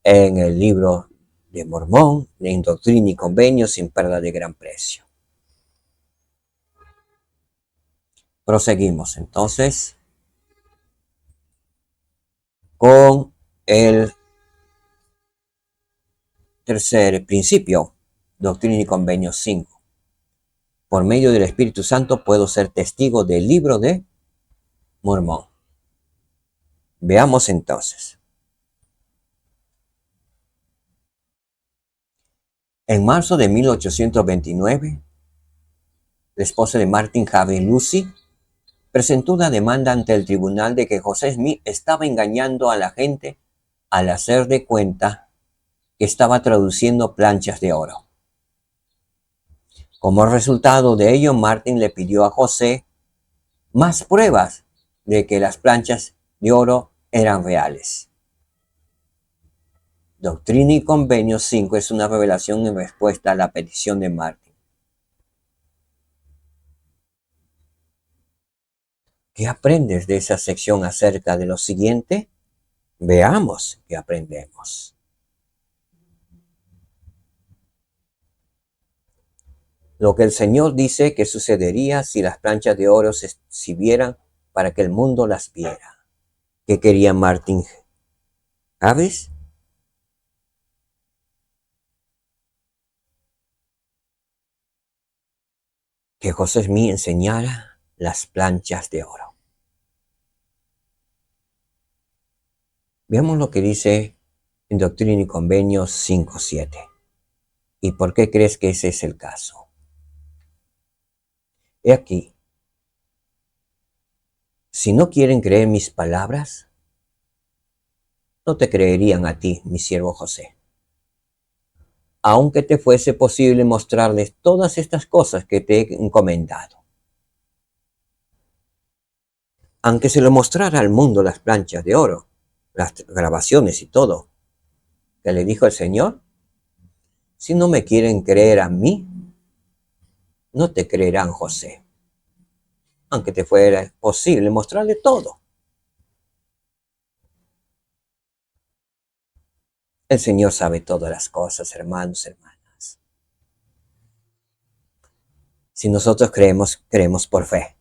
en el libro de Mormón, en Doctrina y Convenios sin pérdida de gran precio. Proseguimos entonces con el tercer principio, Doctrina y Convenios 5. Por medio del Espíritu Santo puedo ser testigo del libro de Mormón. Veamos entonces. En marzo de 1829, la esposa de Martin Harvey, Lucy, presentó una demanda ante el tribunal de que José Smith estaba engañando a la gente al hacer de cuenta que estaba traduciendo planchas de oro. Como resultado de ello, Martin le pidió a José más pruebas de que las planchas de oro eran reales. Doctrina y Convenios 5 es una revelación en respuesta a la petición de Martin. ¿Qué aprendes de esa sección acerca de lo siguiente? Veamos qué aprendemos. Lo que el Señor dice que sucedería si las planchas de oro se exhibieran para que el mundo las viera. ¿Qué quería Martin? ¿Sabes? Que José Smith enseñara las planchas de oro. Veamos lo que dice en Doctrina y Convenios 5.7. ¿Y por qué crees que ese es el caso? He aquí, si no quieren creer mis palabras, no te creerían a ti, mi siervo José. Aunque te fuese posible mostrarles todas estas cosas que te he encomendado. Aunque se lo mostrara al mundo las planchas de oro, las grabaciones y todo, que le dijo el Señor, si no me quieren creer a mí, no te creerán, José. Aunque te fuera posible mostrarle todo. El Señor sabe todas las cosas, hermanos, hermanas. Si nosotros creemos, creemos por fe.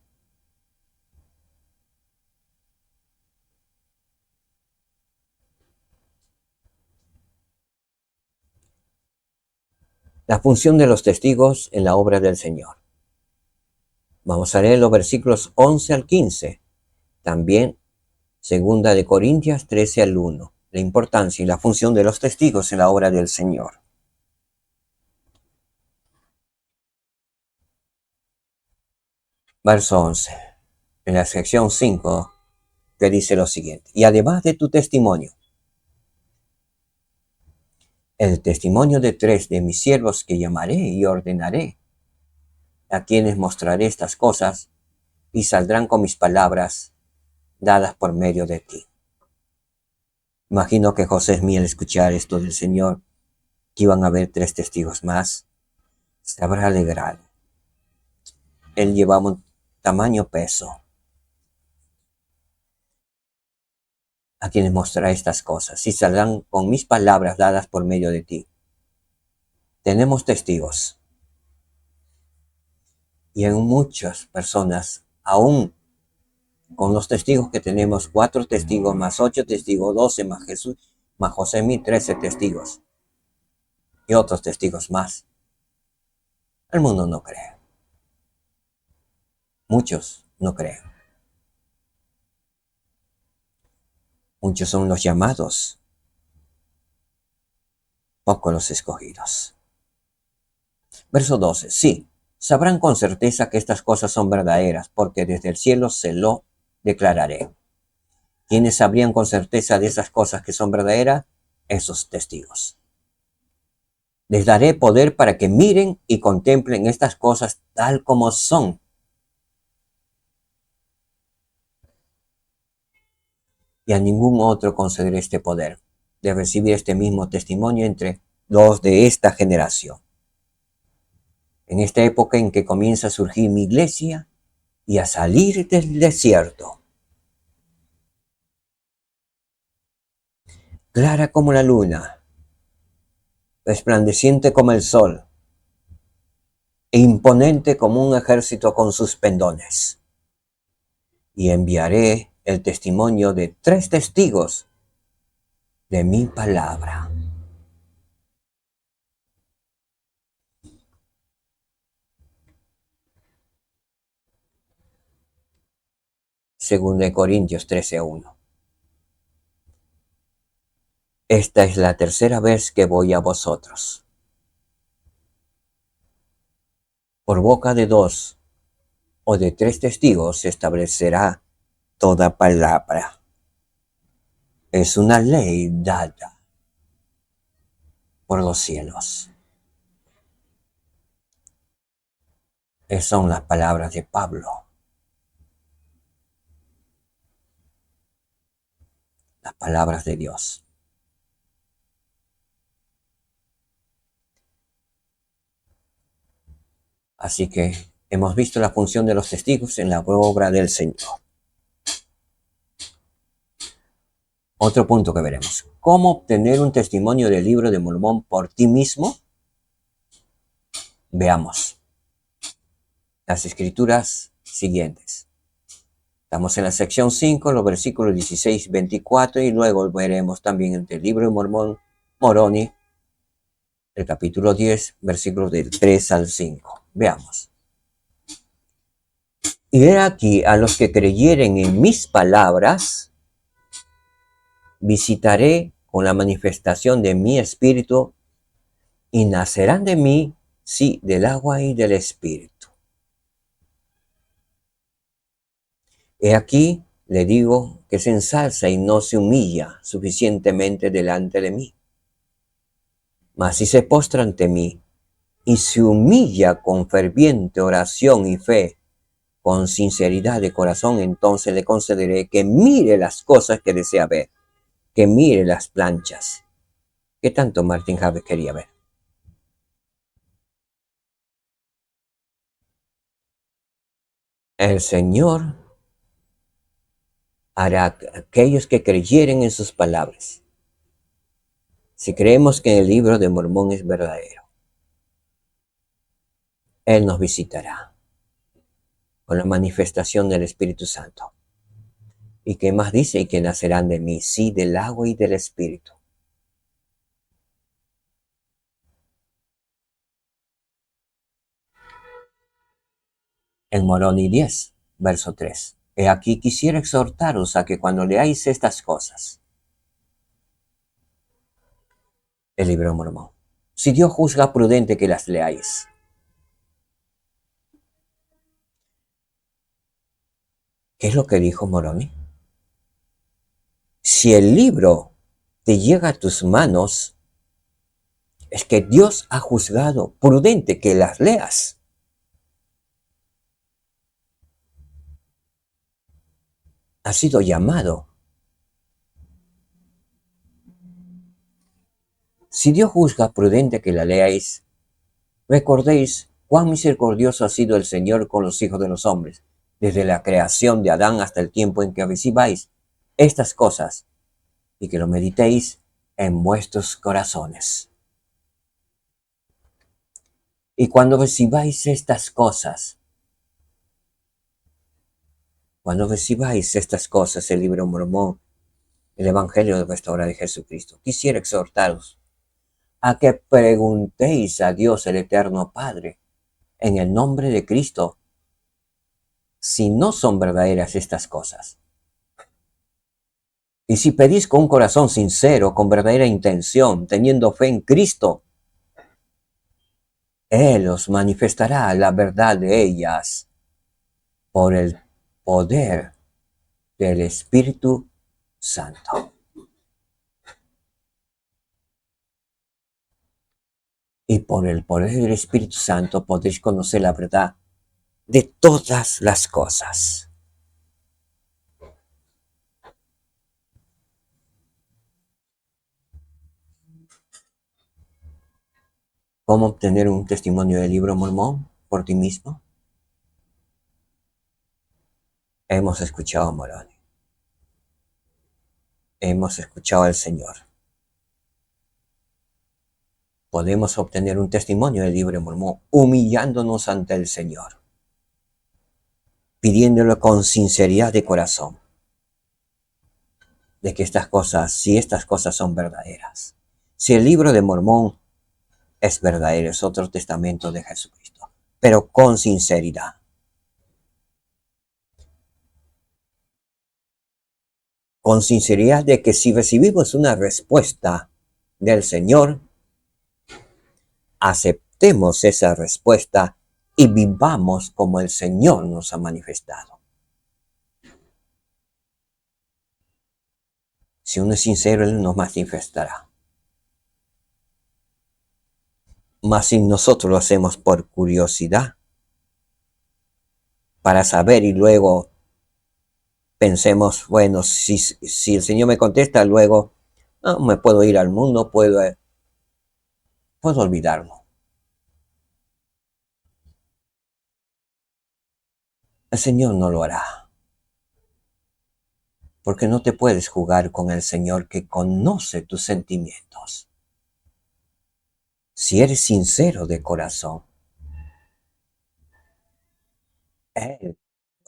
La función de los testigos en la obra del Señor. Vamos a leer los versículos 11 al 15. También Segunda de Corintios 13 al 1. La importancia y la función de los testigos en la obra del Señor. Verso 11. En la sección 5, que dice lo siguiente. Y además de tu testimonio, el testimonio de 3 de mis siervos que llamaré y ordenaré, a quienes mostraré estas cosas, y saldrán con mis palabras dadas por medio de ti. Imagino que José Smith, al escuchar esto del Señor, que iban a haber 3 testigos más, se habrá alegrado. Él llevaba un tamaño peso a quienes mostraré estas cosas, y saldrán con mis palabras dadas por medio de ti. Tenemos testigos. Y en muchas personas, aún con los testigos que tenemos, 4 testigos más 8 testigos, 12 más Jesús, más José Smith, 13 testigos. Y otros testigos más. El mundo no cree. Muchos no creen. Muchos son los llamados, pocos los escogidos. Verso 12. Sí, sabrán con certeza que estas cosas son verdaderas, porque desde el cielo se lo declararé. ¿Quiénes sabrían con certeza de esas cosas que son verdaderas? Esos testigos. Les daré poder para que miren y contemplen estas cosas tal como son. Y a ningún otro concederé este poder de recibir este mismo testimonio entre los de esta generación. En esta época en que comienza a surgir mi iglesia y a salir del desierto, clara como la luna, resplandeciente como el sol, e imponente como un ejército con sus pendones. Y enviaré el testimonio de 3 testigos de mi palabra. Según de Corintios 13:1. Esta es la tercera vez que voy a vosotros. Por boca de 2 o de 3 testigos se establecerá toda palabra. Es una ley dada por los cielos. Esas son las palabras de Pablo. Las palabras de Dios. Así que hemos visto la función de los testigos en la obra del Señor. Otro punto que veremos. ¿Cómo obtener un testimonio del libro de Mormón por ti mismo? Veamos las escrituras siguientes. Estamos en la sección 5, los versículos 16, 24, y luego veremos también entre el libro de Moroni, el capítulo 10, versículos del 3 al 5. Veamos. Y he aquí a los que creyeren en mis palabras, visitaré con la manifestación de mi espíritu, y nacerán de mí, sí, del agua y del espíritu. He aquí, le digo, que se ensalza y no se humilla suficientemente delante de mí. Mas si se postra ante mí y se humilla con ferviente oración y fe, con sinceridad de corazón, entonces le concederé que mire las cosas que desea ver, que mire las planchas. ¿Qué tanto Martin Javes quería ver? El Señor hará que aquellos que creyeren en sus palabras. Si creemos que el libro de Mormón es verdadero, Él nos visitará con la manifestación del Espíritu Santo. ¿Y qué más dice? Y que nacerán de mí, sí, del agua y del Espíritu. En Moroni 10, verso 3. He aquí quisiera exhortaros a que cuando leáis estas cosas, el libro de Mormón, si Dios juzga prudente que las leáis. ¿Qué es lo que dijo Moroni? Si el libro te llega a tus manos, es que Dios ha juzgado prudente que las leas. Ha sido llamado. Si Dios juzga prudente que la leáis, recordéis cuán misericordioso ha sido el Señor con los hijos de los hombres, desde la creación de Adán hasta el tiempo en que recibáis estas cosas y que lo meditéis en vuestros corazones. Y cuando recibáis estas cosas, el libro Mormón, el Evangelio de Restaurar de Jesucristo, quisiera exhortaros a que preguntéis a Dios el Eterno Padre, en el nombre de Cristo, si no son verdaderas estas cosas. Y si pedís con un corazón sincero, con verdadera intención, teniendo fe en Cristo, Él os manifestará la verdad de ellas por el poder del Espíritu Santo. Y por el poder del Espíritu Santo podéis conocer la verdad de todas las cosas. ¿Cómo obtener un testimonio del libro Mormón por ti mismo? Hemos escuchado a Moroni. Hemos escuchado al Señor. Podemos obtener un testimonio del libro Mormón humillándonos ante el Señor, pidiéndolo con sinceridad de corazón, de que si estas cosas son verdaderas. Si el libro de Mormón es verdadero, es otro testamento de Jesucristo, pero con sinceridad. Con sinceridad de que si recibimos una respuesta del Señor, aceptemos esa respuesta y vivamos como el Señor nos ha manifestado. Si uno es sincero, Él nos manifestará. Mas si nosotros lo hacemos por curiosidad, para saber y luego pensemos, bueno, si el Señor me contesta, luego me puedo ir al mundo, puedo olvidarlo. El Señor no lo hará. Porque no te puedes jugar con el Señor que conoce tus sentimientos. Si eres sincero de corazón, Él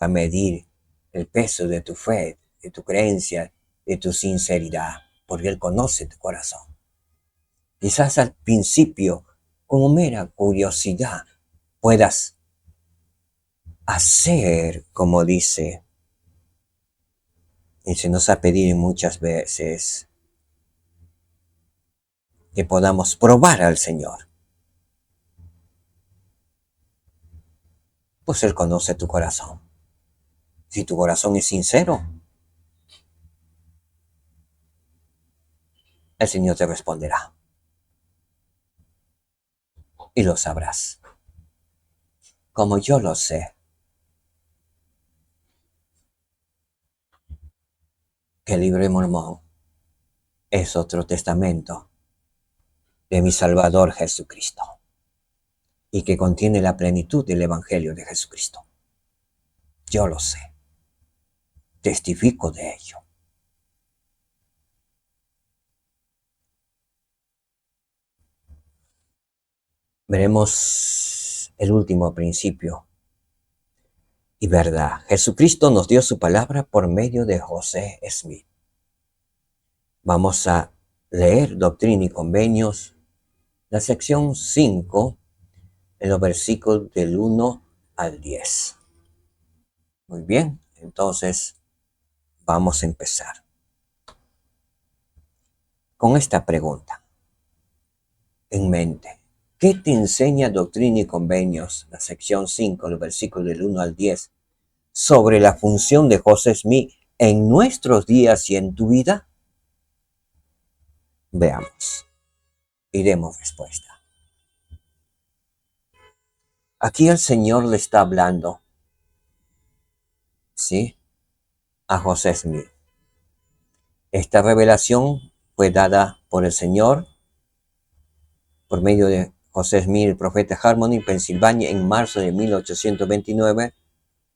va a medir el peso de tu fe, de tu creencia, de tu sinceridad, porque Él conoce tu corazón. Quizás al principio, como mera curiosidad, puedas hacer como dice, y se nos ha pedido muchas veces, que podamos probar al Señor. Pues Él conoce tu corazón. Si tu corazón es sincero, el Señor te responderá. Y lo sabrás. Como yo lo sé. Que el libro de Mormón es otro testamento de mi Salvador Jesucristo. Y que contiene la plenitud del Evangelio de Jesucristo. Yo lo sé. Testifico de ello. Veremos el último principio y verdad. Jesucristo nos dio su palabra por medio de José Smith. Vamos a leer Doctrina y Convenios, la sección 5, en los versículos del 1 al 10. Muy bien, entonces vamos a empezar con esta pregunta en mente. ¿Qué te enseña Doctrina y Convenios, la sección 5, el versículo del 1 al 10, sobre la función de José Smith en nuestros días y en tu vida? Veamos y demos respuesta. Aquí el Señor le está hablando, ¿sí?, a José Smith. Esta revelación fue dada por el Señor por medio de José Smith, el profeta Harmony, en Pensilvania, en marzo de 1829,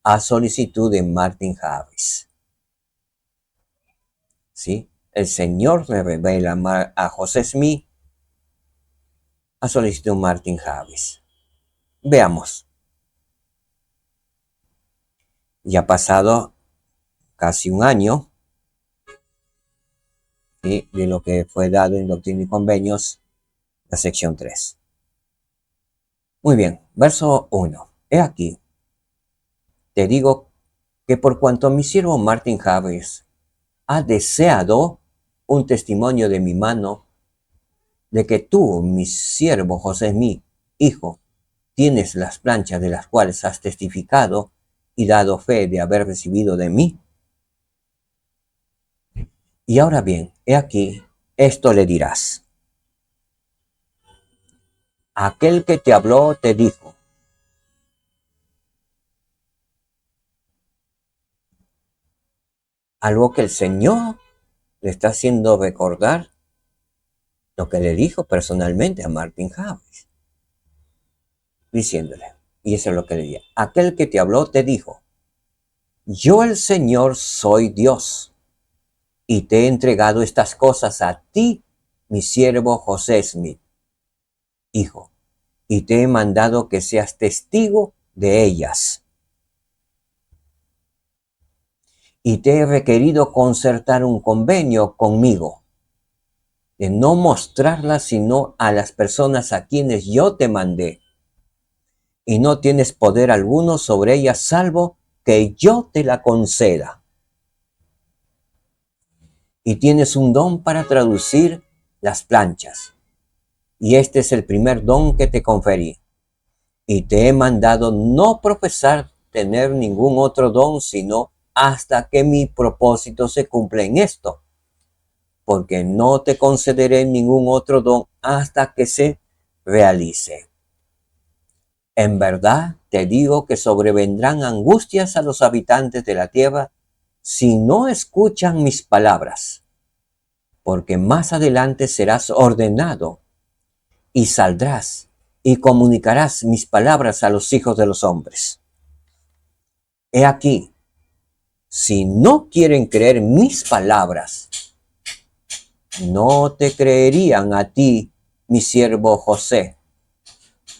a solicitud de Martin Harris. ¿Sí? El Señor le revela a José Smith a solicitud de Martin Harris. Veamos. Ya ha pasado casi un año, ¿sí?, de lo que fue dado en Doctrina y Convenios, la sección 3. Muy bien, verso 1. He aquí, te digo que por cuanto mi siervo Martin Harris ha deseado un testimonio de mi mano, de que tú, mi siervo José Smith, hijo, tienes las planchas de las cuales has testificado y dado fe de haber recibido de mí. Y ahora bien, he aquí, esto le dirás. Aquel que te habló te dijo. Algo que el Señor le está haciendo recordar lo que le dijo personalmente a Martin Harris, diciéndole, y eso es lo que le decía, aquel que te habló te dijo, yo el Señor soy Dios, y te he entregado estas cosas a ti, mi siervo José Smith, hijo, y te he mandado que seas testigo de ellas. Y te he requerido concertar un convenio conmigo, de no mostrarlas sino a las personas a quienes yo te mandé, y no tienes poder alguno sobre ellas salvo que yo te la conceda. Y tienes un don para traducir las planchas, y este es el primer don que te conferí. Y te he mandado no profesar tener ningún otro don, sino hasta que mi propósito se cumpla en esto, porque no te concederé ningún otro don hasta que se realice. En verdad te digo que sobrevendrán angustias a los habitantes de la tierra si no escuchan mis palabras, porque más adelante serás ordenado y saldrás y comunicarás mis palabras a los hijos de los hombres. He aquí, si no quieren creer mis palabras, no te creerían a ti, mi siervo José,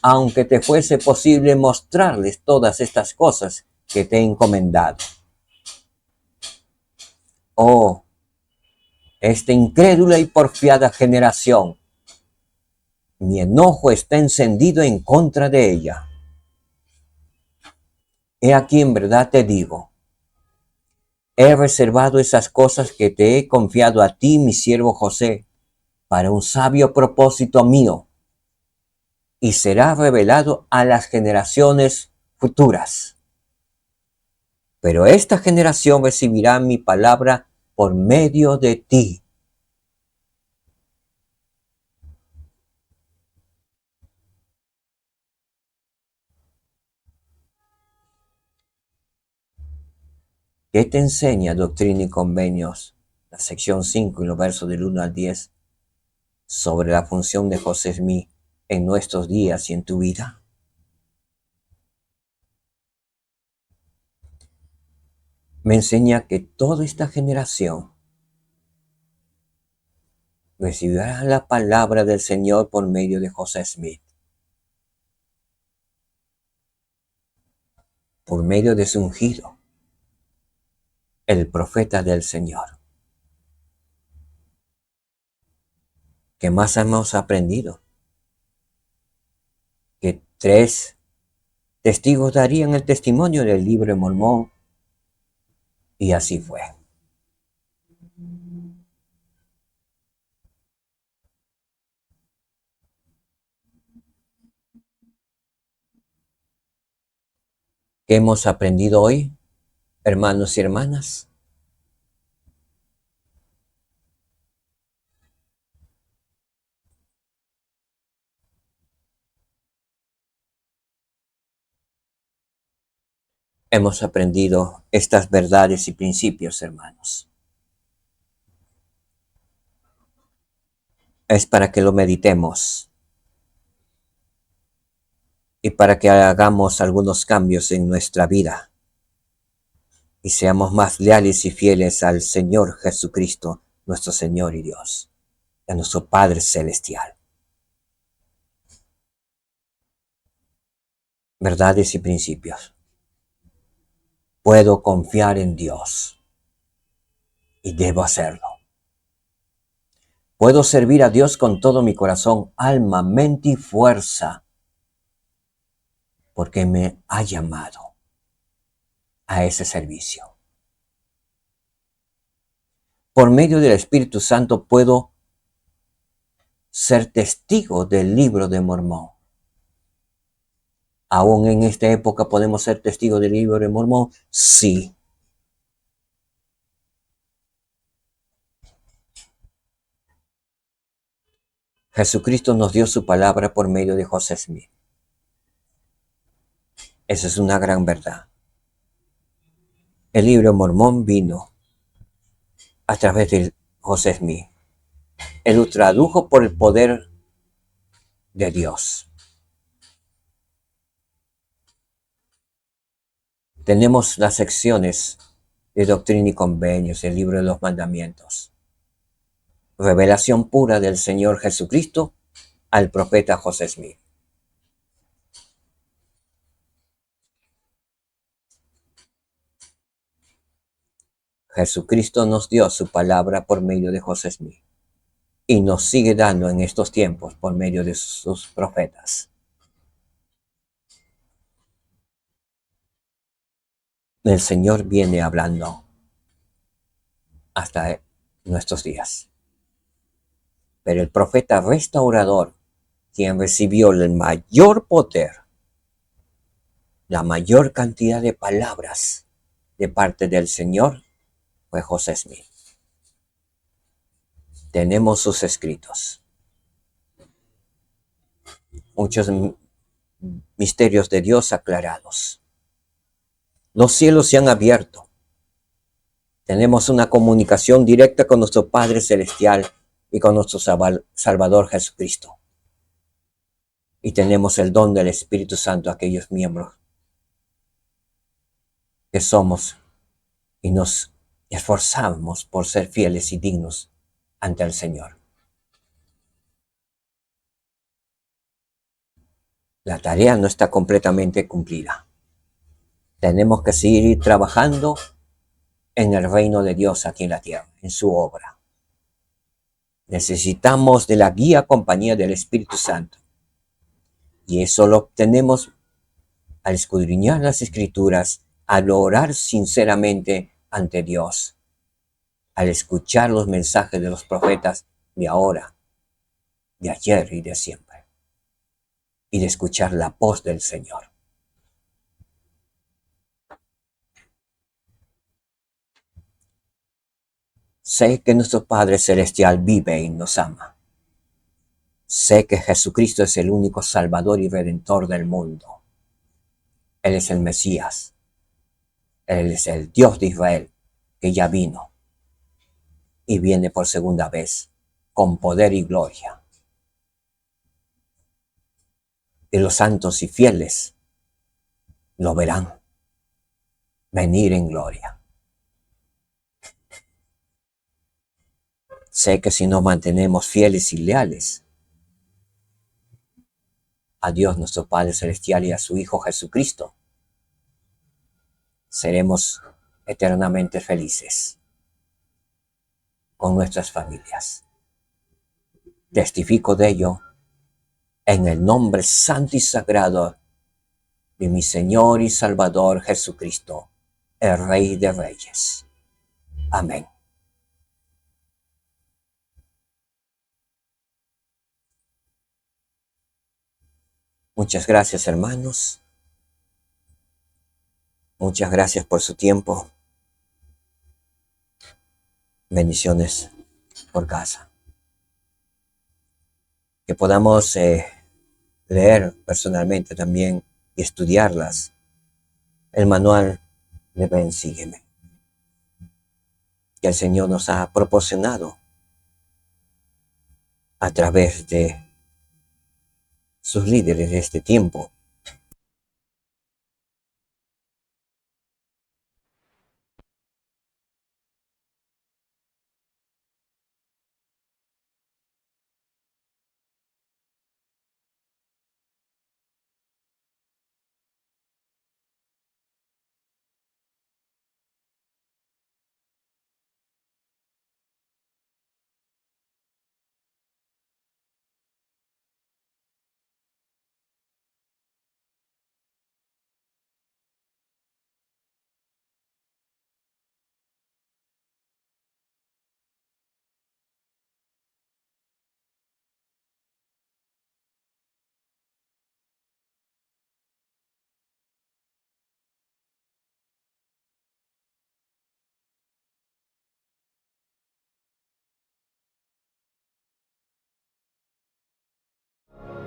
aunque te fuese posible mostrarles todas estas cosas que te he encomendado. Oh, esta incrédula y porfiada generación, mi enojo está encendido en contra de ella. He aquí, en verdad te digo, he reservado esas cosas que te he confiado a ti, mi siervo José, para un sabio propósito mío, y será revelado a las generaciones futuras. Pero esta generación recibirá mi palabra por medio de ti. ¿Qué te enseña Doctrina y Convenios, la sección 5 y los versos del 1 al 10, sobre la función de José Smith en nuestros días y en tu vida? Me enseña que toda esta generación recibirá la palabra del Señor por medio de José Smith, por medio de su ungido, el profeta del Señor. ¿Qué más hemos aprendido? Que 3 testigos darían el testimonio del libro de Mormón Y así fue. ¿Qué hemos aprendido hoy, hermanos y hermanas? Hemos aprendido estas verdades y principios, hermanos. Es para que lo meditemos y para que hagamos algunos cambios en nuestra vida y seamos más leales y fieles al Señor Jesucristo, nuestro Señor y Dios, y a nuestro Padre Celestial. Verdades y principios. Puedo confiar en Dios y debo hacerlo. Puedo servir a Dios con todo mi corazón, alma, mente y fuerza, porque me ha llamado a ese servicio. Por medio del Espíritu Santo puedo ser testigo del libro de Mormón. ¿Aún en esta época podemos ser testigos del libro de Mormón? Sí. Jesucristo nos dio su palabra por medio de José Smith. Esa es una gran verdad. El libro de Mormón vino a través de José Smith. Él lo tradujo por el poder de Dios. Tenemos las secciones de Doctrina y Convenios, el libro de los mandamientos. Revelación pura del Señor Jesucristo al profeta José Smith. Jesucristo nos dio su palabra por medio de José Smith y nos sigue dando en estos tiempos por medio de sus profetas. El Señor viene hablando hasta nuestros días. Pero el profeta restaurador, quien recibió el mayor poder, la mayor cantidad de palabras de parte del Señor, fue José Smith. Tenemos sus escritos. Muchos misterios de Dios aclarados. Los cielos se han abierto. Tenemos una comunicación directa con nuestro Padre Celestial y con nuestro Salvador Jesucristo. Y tenemos el don del Espíritu Santo a aquellos miembros que somos y nos esforzamos por ser fieles y dignos ante el Señor. La tarea no está completamente cumplida. Tenemos que seguir trabajando en el reino de Dios aquí en la tierra, en su obra. Necesitamos de la guía compañía del Espíritu Santo. Y eso lo obtenemos al escudriñar las Escrituras, al orar sinceramente ante Dios, al escuchar los mensajes de los profetas de ahora, de ayer y de siempre, y de escuchar la voz del Señor. Sé que nuestro Padre Celestial vive y nos ama. Sé que Jesucristo es el único Salvador y Redentor del mundo. Él es el Mesías. Él es el Dios de Israel que ya vino y viene por segunda vez con poder y gloria. Y los santos y fieles lo verán venir en gloria. Sé que si nos mantenemos fieles y leales a Dios nuestro Padre Celestial y a su Hijo Jesucristo, seremos eternamente felices con nuestras familias. Testifico de ello en el nombre santo y sagrado de mi Señor y Salvador Jesucristo, el Rey de Reyes. Amén. Muchas gracias, hermanos. Muchas gracias por su tiempo. Bendiciones por casa. Que podamos leer personalmente también y estudiarlas. El manual de Ven, Sígueme, que el Señor nos ha proporcionado a través de sus líderes de este tiempo.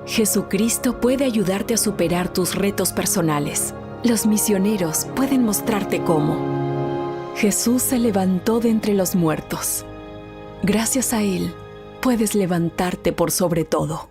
Jesucristo puede ayudarte a superar tus retos personales. Los misioneros pueden mostrarte cómo. Jesús se levantó de entre los muertos. Gracias a Él, puedes levantarte por sobre todo.